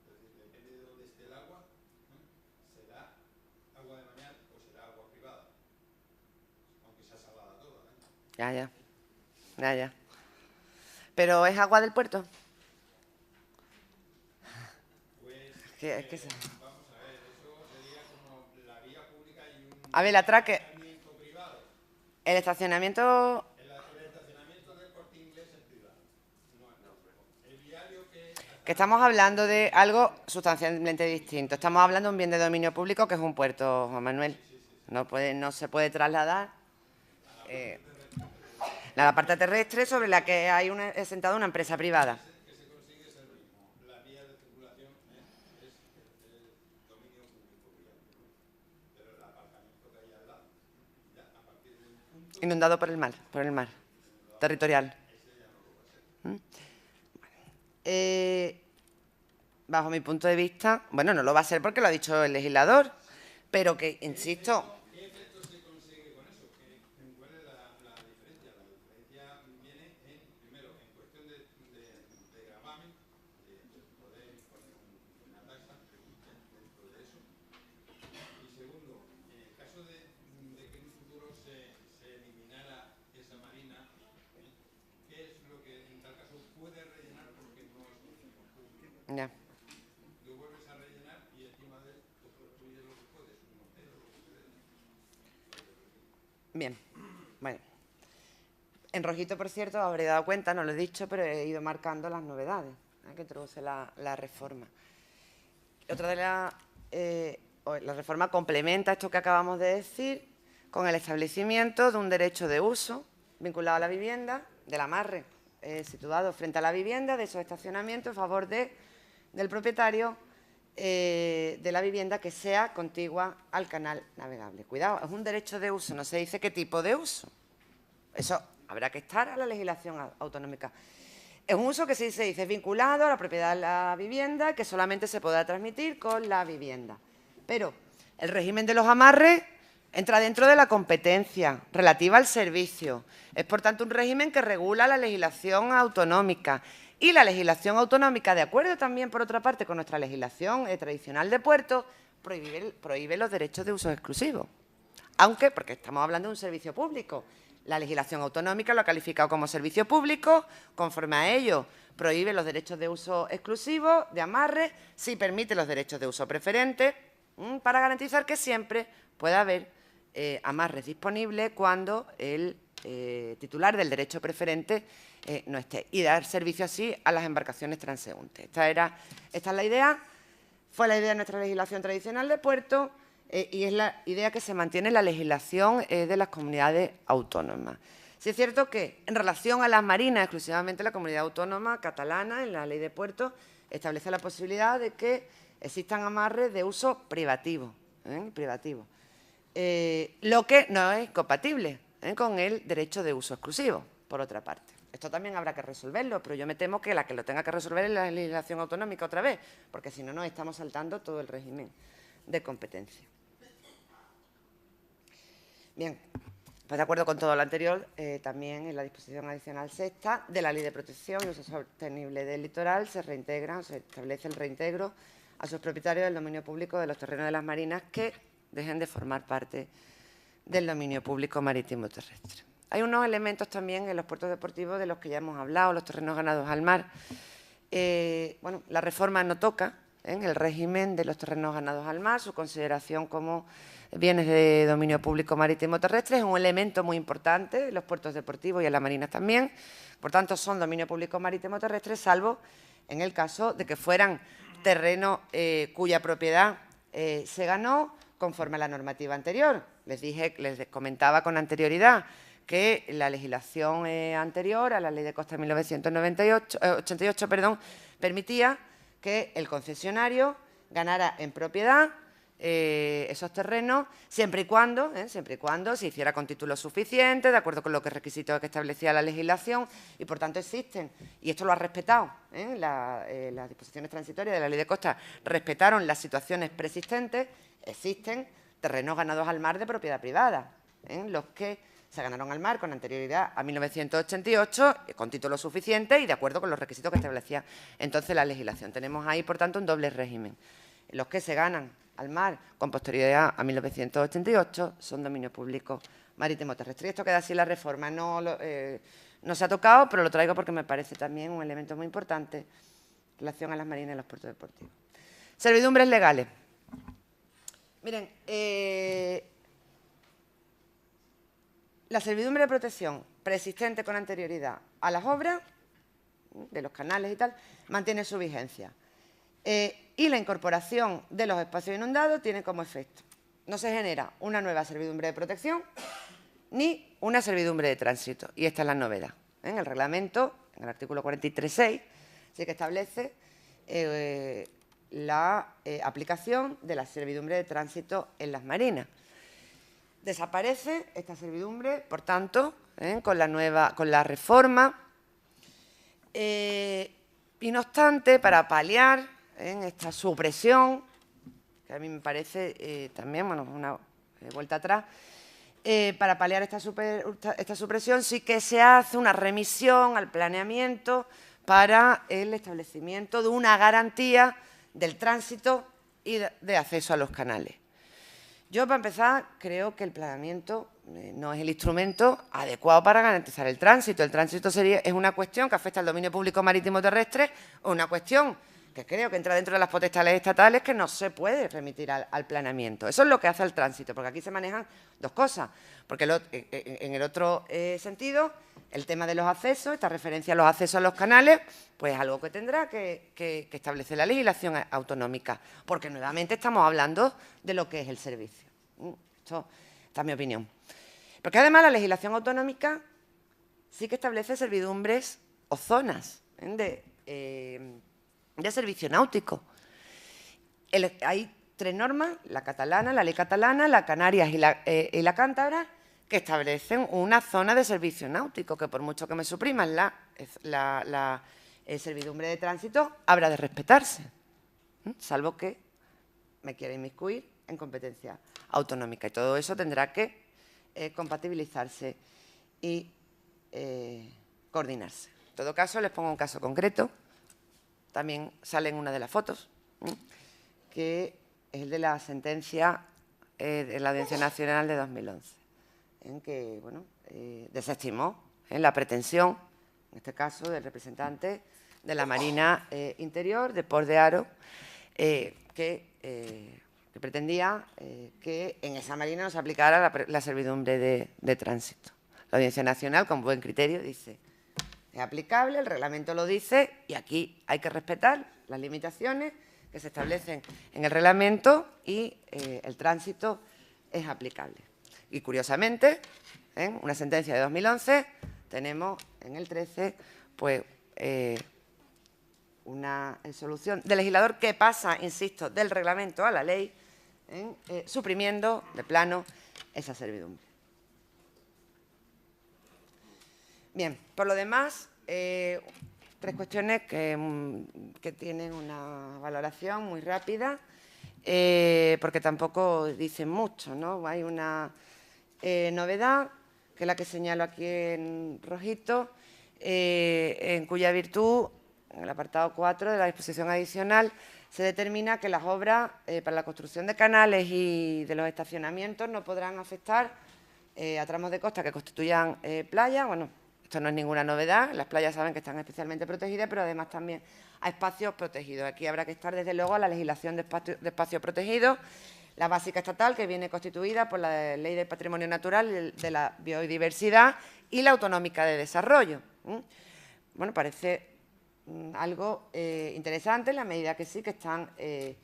Es decir, depende de dónde esté el agua, será agua de mañal o será agua privada. Aunque sea salada toda, Ya. ¿Pero es agua del puerto? Pues, Es que vamos a ver, A ver, el atraque... El estacionamiento... El estacionamiento del Corte Inglés es privado. No. El viario que estamos hablando de algo sustancialmente distinto. Estamos hablando de un bien de dominio público que es un puerto, Juan Manuel. No se puede trasladar la parte terrestre sobre la que hay sentada una empresa privada. que se consigue es el mismo. La vía de circulación es dominio público privado, ¿no? Pero el aparcamiento que hay al lado, ya a partir de un punto... Inundado por el mar territorial. Bajo mi punto de vista, bueno, no lo va a ser porque lo ha dicho el legislador, pero que, insisto... ¿Qué efecto se consigue con eso? ¿Cuál es la diferencia? La diferencia viene primero, en cuestión de gravamen, de poder poner una tasa dentro de eso. Y segundo, en el caso de que en un futuro se eliminara esa marina, ¿qué es lo que en tal caso puede rellenar porque no es dominio público? Ya. Lo vuelves a rellenar y encima de él construyes lo que puedes, un hotel o lo que se dé. Bien, bueno. En rojito, por cierto, habré dado cuenta, no lo he dicho, pero he ido marcando las novedades que introduce la reforma. Otra de la reforma complementa esto que acabamos de decir con el establecimiento de un derecho de uso vinculado a la vivienda, del amarre situado frente a la vivienda, de esos estacionamientos, a favor del propietario de la vivienda que sea contigua al canal navegable. Cuidado, es un derecho de uso, no se dice qué tipo de uso. Eso habrá que estar a la legislación autonómica. Es un uso que se dice vinculado a la propiedad de la vivienda, que solamente se podrá transmitir con la vivienda. Pero el régimen de los amarres entra dentro de la competencia relativa al servicio. Es, por tanto, un régimen que regula la legislación autonómica. Y la legislación autonómica, de acuerdo también, por otra parte, con nuestra legislación tradicional de puertos, prohíbe los derechos de uso exclusivos. Aunque, porque estamos hablando de un servicio público, la legislación autonómica lo ha calificado como servicio público, conforme a ello prohíbe los derechos de uso exclusivo, de amarre, sí permite los derechos de uso preferente, para garantizar que siempre pueda haber amarres disponibles cuando el titular del derecho preferente no esté, y dar servicio así a las embarcaciones transeúntes. Esta es la idea, fue la idea de nuestra legislación tradicional de puertos, y es la idea que se mantiene en la legislación de las comunidades autónomas. Sí es cierto que en relación a las marinas, exclusivamente la comunidad autónoma catalana, en la ley de puertos, establece la posibilidad de que existan amarres de uso privativo, lo que no es compatible con el derecho de uso exclusivo, por otra parte. Esto también habrá que resolverlo, pero yo me temo que la que lo tenga que resolver es la legislación autonómica otra vez, porque si no nos estamos saltando todo el régimen de competencia. Bien, pues de acuerdo con todo lo anterior, también en la disposición adicional sexta de la Ley de Protección y Uso Sostenible del Litoral se establece el reintegro a sus propietarios del dominio público de los terrenos de las marinas que dejen de formar parte del dominio público marítimo terrestre. Hay unos elementos también en los puertos deportivos de los que ya hemos hablado, los terrenos ganados al mar. Bueno, la reforma no toca el régimen de los terrenos ganados al mar, su consideración como bienes de dominio público marítimo terrestre es un elemento muy importante en los puertos deportivos y en las marinas también. Por tanto, son dominio público marítimo terrestre, salvo en el caso de que fueran terrenos cuya propiedad se ganó conforme a la normativa anterior. Les comentaba con anterioridad que la legislación anterior a la Ley de Costas de 1988 permitía que el concesionario ganara en propiedad esos terrenos siempre y cuando se hiciera con título suficiente, de acuerdo con los requisitos que establecía la legislación, y por tanto existen, y esto lo ha respetado, las disposiciones transitorias de la Ley de Costas respetaron las situaciones preexistentes, existen terrenos ganados al mar de propiedad privada, los que se ganaron al mar con anterioridad a 1988, con título suficiente y de acuerdo con los requisitos que establecía entonces la legislación. Tenemos ahí, por tanto, un doble régimen. Los que se ganan al mar con posterioridad a 1988 son dominio público marítimo terrestre. Y esto queda así en la reforma. No se ha tocado, pero lo traigo porque me parece también un elemento muy importante en relación a las marinas y los puertos deportivos. Servidumbres legales. Miren, La servidumbre de protección preexistente con anterioridad a las obras, de los canales y tal, mantiene su vigencia. Y la incorporación de los espacios inundados tiene como efecto: no se genera una nueva servidumbre de protección ni una servidumbre de tránsito. Y esta es la novedad. En el reglamento, en el artículo 43.6, sí que establece la aplicación de la servidumbre de tránsito en las marinas. Desaparece esta servidumbre, por tanto, con la reforma. Y no obstante, para paliar esta supresión, que a mí me parece también, bueno, una vuelta atrás, para paliar esta supresión sí que se hace una remisión al planeamiento para el establecimiento de una garantía del tránsito y de acceso a los canales. Yo, para empezar, creo que el planeamiento no es el instrumento adecuado para garantizar el tránsito. El tránsito es una cuestión que afecta al dominio público marítimo terrestre, o una cuestión que creo que entra dentro de las potestades estatales, que no se puede remitir al planeamiento. Eso es lo que hace el tránsito, porque aquí se manejan dos cosas. Porque en el otro sentido, el tema de los accesos, esta referencia a los accesos a los canales, pues es algo que tendrá que establecer la legislación autonómica, porque nuevamente estamos hablando de lo que es el servicio. Esta es mi opinión. Porque además la legislación autonómica sí que establece servidumbres o zonas de servicio náutico. Hay tres normas: la catalana, la ley catalana, la Canarias y la cántabra, que establecen una zona de servicio náutico que, por mucho que me supriman la servidumbre de tránsito, habrá de respetarse, salvo que me quiera inmiscuir en competencia autonómica. Y todo eso tendrá que compatibilizarse y coordinarse. En todo caso, les pongo un caso concreto. También sale en una de las fotos, que es el de la sentencia de la Audiencia Nacional de 2011, en que desestimó la pretensión, en este caso, del representante de la Marina Interior, de Port de Aro, que pretendía que en esa marina no se aplicara la servidumbre de tránsito. La Audiencia Nacional, con buen criterio, dice: es aplicable, el reglamento lo dice, y aquí hay que respetar las limitaciones que se establecen en el reglamento, y el tránsito es aplicable. Y curiosamente, en una sentencia de 2011, tenemos en el 13, pues, una solución del legislador que pasa, insisto, del reglamento a la ley, suprimiendo de plano esa servidumbre. Bien, por lo demás, tres cuestiones que tienen una valoración muy rápida, porque tampoco dicen mucho, ¿no? Hay una novedad, que es la que señalo aquí en rojito, en cuya virtud, en el apartado 4 de la disposición adicional, se determina que las obras para la construcción de canales y de los estacionamientos no podrán afectar a tramos de costa que constituyan playas. Bueno, esto no es ninguna novedad. Las playas saben que están especialmente protegidas, pero además también a espacios protegidos. Aquí habrá que estar, desde luego, a la legislación de espacios protegidos, la básica estatal, que viene constituida por la Ley de Patrimonio Natural, de la Biodiversidad, y la autonómica de desarrollo. Bueno, parece algo interesante, en la medida que sí que están en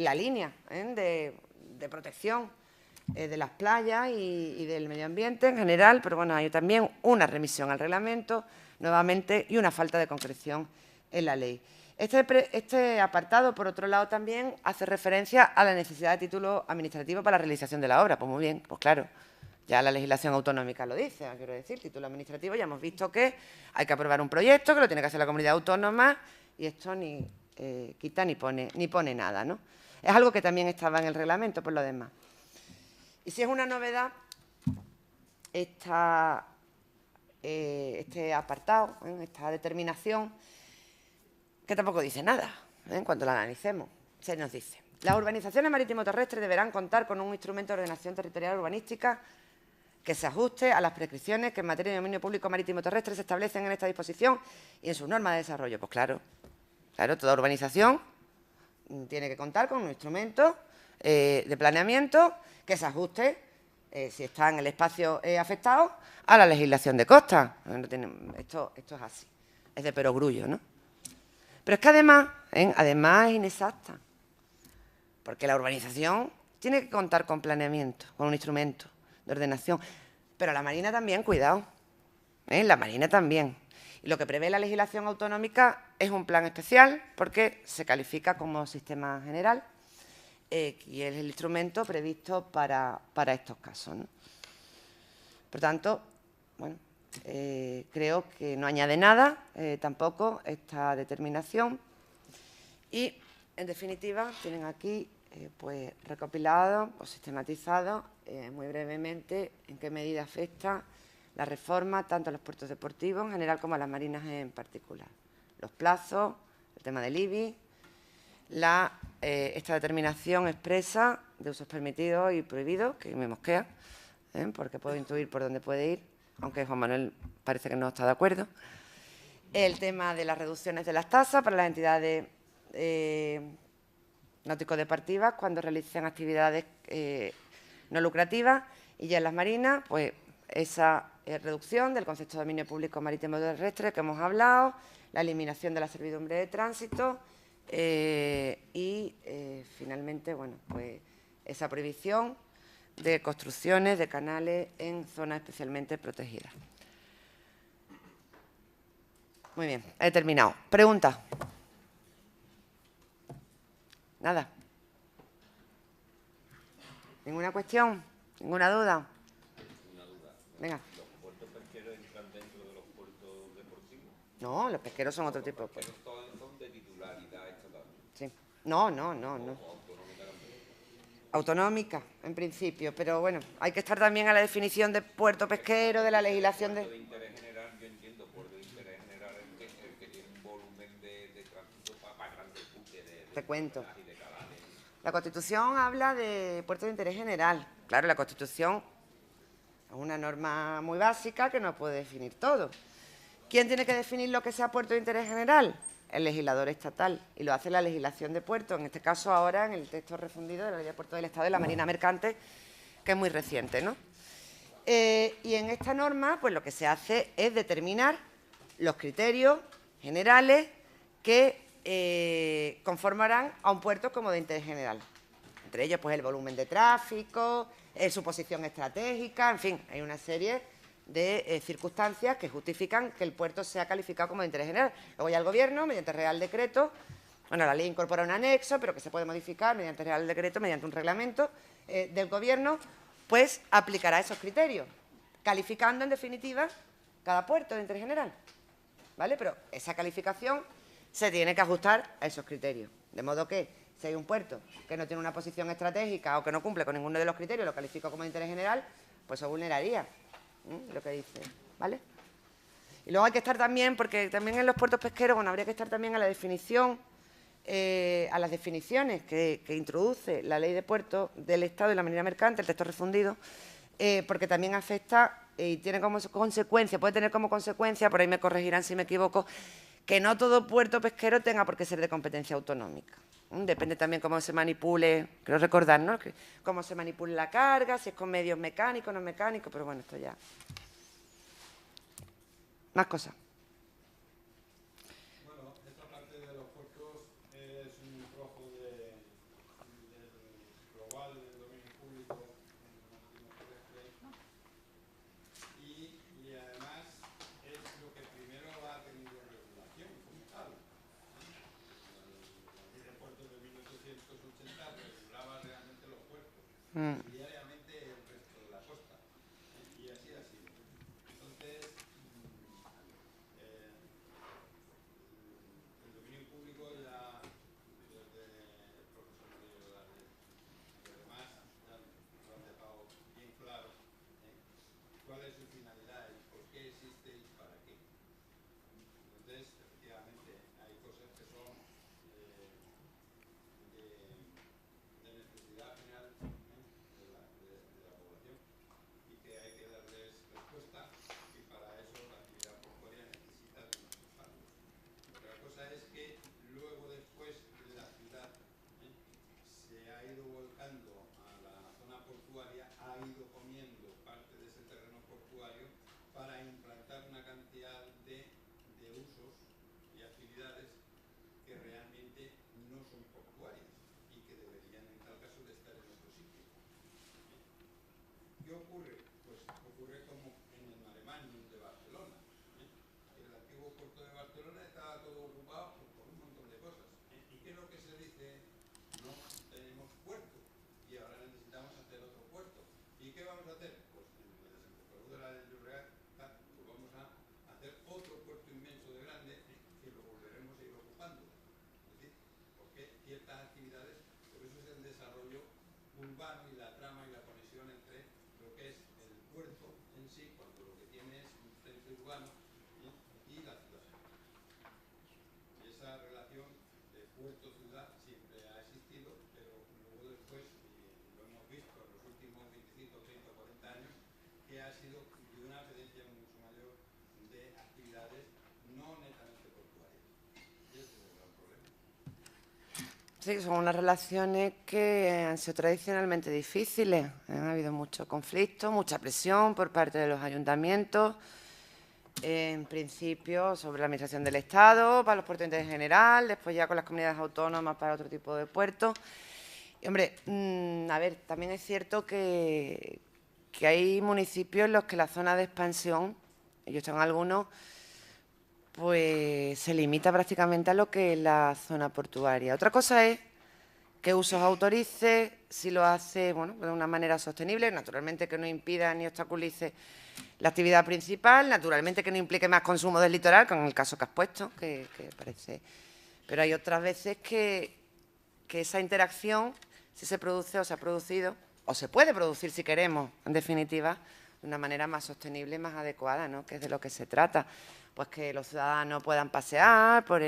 la línea de protección de las playas y del medio ambiente en general, pero bueno, hay también una remisión al reglamento, nuevamente, y una falta de concreción en la ley. Este apartado, por otro lado, también hace referencia a la necesidad de título administrativo para la realización de la obra. Pues muy bien, pues claro, ya la legislación autonómica lo dice, quiero decir, título administrativo. Ya hemos visto que hay que aprobar un proyecto, que lo tiene que hacer la comunidad autónoma, y esto ni quita ni pone nada, ¿no? Es algo que también estaba en el reglamento, por lo demás. Y si es una novedad, este apartado, esta determinación, que tampoco dice nada, en cuanto la analicemos. Se nos dice: las urbanizaciones marítimo-terrestres deberán contar con un instrumento de ordenación territorial urbanística que se ajuste a las prescripciones que en materia de dominio público marítimo-terrestre se establecen en esta disposición y en sus normas de desarrollo. Pues claro, toda urbanización tiene que contar con un instrumento de planeamiento que se ajuste si está en el espacio afectado, a la legislación de costa. Esto es así, es de perogrullo, ¿no? Pero es que además es inexacta, porque la urbanización tiene que contar con planeamiento, con un instrumento de ordenación. Pero la Marina también, cuidado, la Marina también. Y lo que prevé la legislación autonómica es un plan especial porque se califica como sistema general y es el instrumento previsto para estos casos, ¿no? Por tanto, bueno, creo que no añade nada tampoco esta determinación. Y, en definitiva, tienen aquí pues recopilado o sistematizado muy brevemente en qué medida afecta la reforma tanto a los puertos deportivos en general como a las marinas en particular. Los plazos, el tema del IBI, esta determinación expresa de usos permitidos y prohibidos, que me mosquea, porque puedo intuir por dónde puede ir, aunque Juan Manuel parece que no está de acuerdo. El tema de las reducciones de las tasas para las entidades náutico-deportivas cuando realicen actividades no lucrativas, y ya en las marinas, pues esa reducción del concepto de dominio público marítimo terrestre que hemos hablado, la eliminación de la servidumbre de tránsito y finalmente, bueno, pues esa prohibición de construcciones de canales en zonas especialmente protegidas. Muy bien, he terminado. ¿Preguntas? Nada. ¿Ninguna cuestión? ¿Ninguna duda? Una duda. Venga. ¿Los puertos pesqueros entran dentro de los puertos deportivos? No, los pesqueros son otro tipo de Pero puertos. todos son de titularidad estatal. Sí. No. O autonómica también. Autonómica, en principio, pero bueno, hay que estar también a la definición de puerto pesquero, de la legislación Puerto de... de interés general, yo entiendo, puerto de interés general es el que tiene un volumen de tránsito para grandes buques Te cuento. y de calales. La Constitución habla de puertos de interés general. Claro, la Constitución es una norma muy básica que no puede definir todo. ¿Quién tiene que definir lo que sea puerto de interés general? El legislador estatal, y lo hace la legislación de puertos, en este caso ahora en el texto refundido de la Ley de Puertos del Estado y la Marina Mercante, que es muy reciente, ¿no? Y en esta norma, pues lo que se hace es determinar los criterios generales que conformarán a un puerto como de interés general. Entre ellos, pues el volumen de tráfico, su posición estratégica, en fin, hay una serie de circunstancias que justifican que el puerto sea calificado como de interés general. Luego ya el Gobierno, mediante Real Decreto, bueno, la ley incorpora un anexo, pero que se puede modificar mediante Real Decreto, mediante un reglamento del Gobierno, pues aplicará esos criterios, calificando en definitiva cada puerto de interés general, ¿vale? Pero esa calificación se tiene que ajustar a esos criterios, de modo que si hay un puerto que no tiene una posición estratégica o que no cumple con ninguno de los criterios, lo califico como de interés general, pues eso vulneraría lo que dice, ¿vale? Y luego hay que estar también, porque también en los puertos pesqueros, bueno, habría que estar también a la definición, a las definiciones que introduce la Ley de Puertos del Estado y la Marina Mercante, el texto refundido, porque también afecta y tiene como consecuencia, puede tener como consecuencia, por ahí me corregirán si me equivoco, que no todo puerto pesquero tenga por qué ser de competencia autonómica. Depende también cómo se manipule, creo recordar, ¿no? Cómo se manipule la carga, si es con medios mecánicos, no mecánicos, pero bueno, esto ya. Más cosas. Bueno, esta parte de los puertos es un trozo del global del dominio público marítimo terrestre y además es lo que primero ha tenido regulación como tal. La ley de puertos de 1880 regulaba realmente los puertos y diariamente el resto de la costa. Y así ha sido. Entonces, ha ido comiendo parte de ese terreno portuario para implantar una cantidad de usos y actividades que realmente no son portuarias y que deberían, en tal caso, de estar en otro sitio. ¿Qué ocurre? Pues ocurre como en el Maremàgnum de Barcelona. El antiguo puerto de Barcelona estaba todo ocupado por un montón de cosas. ¿Y qué es lo que se dice? No tenemos puerto y ahora necesitamos hacer otro puerto. ¿Y qué vamos a hacer? Pues en la desembocadura del Llobregat pues vamos a hacer otro puerto inmenso de grande que lo volveremos a ir ocupando. Es decir, porque ciertas actividades, por eso es el desarrollo urbano y la trama y la conexión entre lo que es el puerto en sí, cuando lo que tiene es un centro urbano y la ciudad. Y esa relación de puerto-ciudad siempre ha existido, pero luego después, y lo hemos visto en los últimos 25, 30, 40 años, que ha sido de una presencia mucho mayor de actividades no netamente portuarias. Y ese es el gran problema. Sí, son unas relaciones que han sido tradicionalmente difíciles. Ha habido mucho conflicto, mucha presión por parte de los ayuntamientos, en principio sobre la administración del Estado, para los puertos de interés general, después ya con las comunidades autónomas para otro tipo de puertos. Y, hombre, a ver, también es cierto que hay municipios en los que la zona de expansión, ellos están algunos, pues se limita prácticamente a lo que es la zona portuaria. Otra cosa es qué usos autorice, si lo hace de una manera sostenible, naturalmente que no impida ni obstaculice la actividad principal, naturalmente que no implique más consumo del litoral, como en el caso que has puesto, que parece. Pero hay otras veces que esa interacción, si se produce o se ha producido, o se puede producir si queremos, en definitiva, de una manera más sostenible y más adecuada, ¿no? Que es de lo que se trata. Pues que los ciudadanos puedan pasear por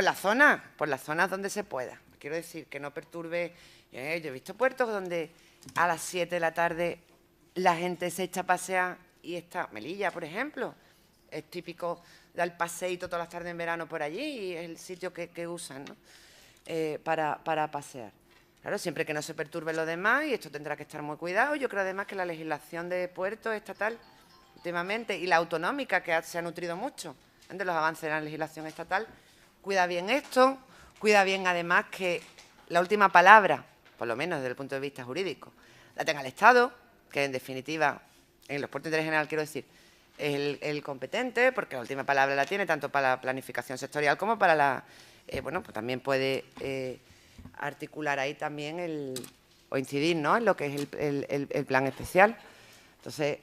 las zonas donde se pueda. Quiero decir, que no perturbe. Yo he visto puertos donde a las 7 de la tarde la gente se echa a pasear y está Melilla, por ejemplo. Es típico dar paseíto todas las tardes en verano por allí y es el sitio que usan, ¿no? Para pasear. Claro, siempre que no se perturbe lo demás, y esto tendrá que estar muy cuidado. Yo creo además que la legislación de puertos estatal últimamente y la autonómica, que se ha nutrido mucho de los avances en la legislación estatal, cuida bien esto, cuida bien además que la última palabra, por lo menos desde el punto de vista jurídico, la tenga el Estado, que en definitiva, en los puertos de interés general quiero decir, es el competente, porque la última palabra la tiene tanto para la planificación sectorial como para la... pues también puede articular ahí también o incidir, ¿no?, en lo que es el plan especial. Entonces,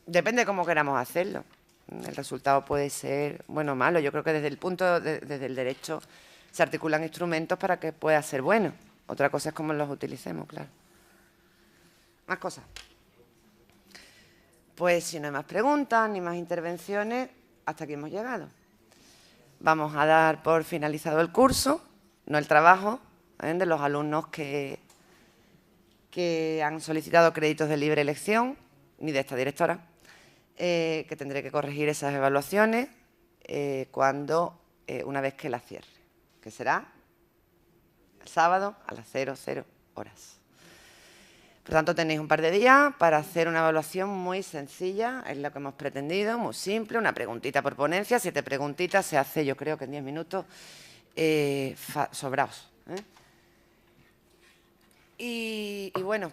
depende de cómo queramos hacerlo. El resultado puede ser bueno o malo. Yo creo que desde el derecho se articulan instrumentos para que pueda ser bueno. Otra cosa es cómo los utilicemos, claro. Más cosas. Pues si no hay más preguntas ni más intervenciones, hasta aquí hemos llegado. Vamos a dar por finalizado el curso, no el trabajo, de los alumnos que han solicitado créditos de libre elección, ni de esta directora, que tendré que corregir esas evaluaciones una vez que las cierre, que será el sábado a las 00 horas. Por tanto, tenéis un par de días para hacer una evaluación muy sencilla, es lo que hemos pretendido, muy simple, una preguntita por ponencia, 7 preguntitas, se hace yo creo que en 10 minutos, sobraos. Y bueno,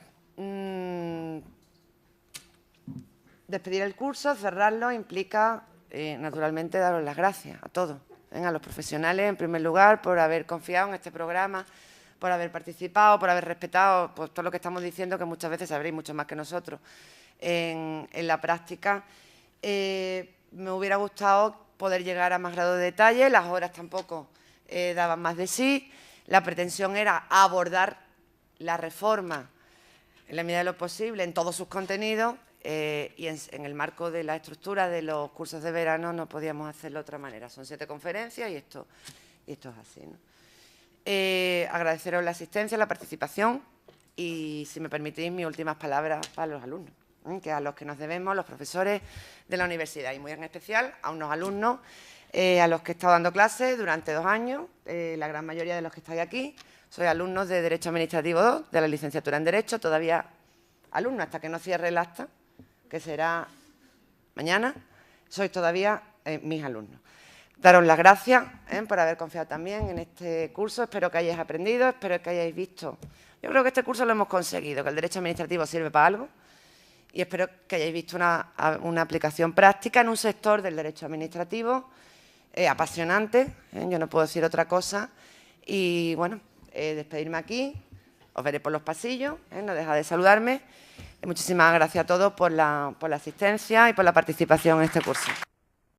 despedir el curso, cerrarlo, implica naturalmente daros las gracias a todos, a los profesionales en primer lugar por haber confiado en este programa, por haber participado, por haber respetado pues, todo lo que estamos diciendo, que muchas veces sabréis mucho más que nosotros en la práctica. Me hubiera gustado poder llegar a más grado de detalle, las horas tampoco daban más de sí. La pretensión era abordar la reforma en la medida de lo posible en todos sus contenidos y en el marco de la estructura de los cursos de verano no podíamos hacerlo de otra manera. Son 7 conferencias y esto es así, ¿no? Agradeceros la asistencia, la participación y, si me permitís, mis últimas palabras para los alumnos, que a los que nos debemos, los profesores de la universidad y muy en especial a unos alumnos a los que he estado dando clases durante 2 años, la gran mayoría de los que estáis aquí Soy alumno de Derecho Administrativo 2, de la licenciatura en Derecho, todavía alumno hasta que no cierre el acta, que será mañana. Sois todavía mis alumnos. Daros las gracias por haber confiado también en este curso. Espero que hayáis aprendido, espero que hayáis visto. Yo creo que este curso lo hemos conseguido, que el derecho administrativo sirve para algo, y espero que hayáis visto una aplicación práctica en un sector del derecho administrativo apasionante, yo no puedo decir otra cosa. Y bueno, despedirme aquí, os veré por los pasillos, no dejad de saludarme. Muchísimas gracias a todos por la asistencia y por la participación en este curso.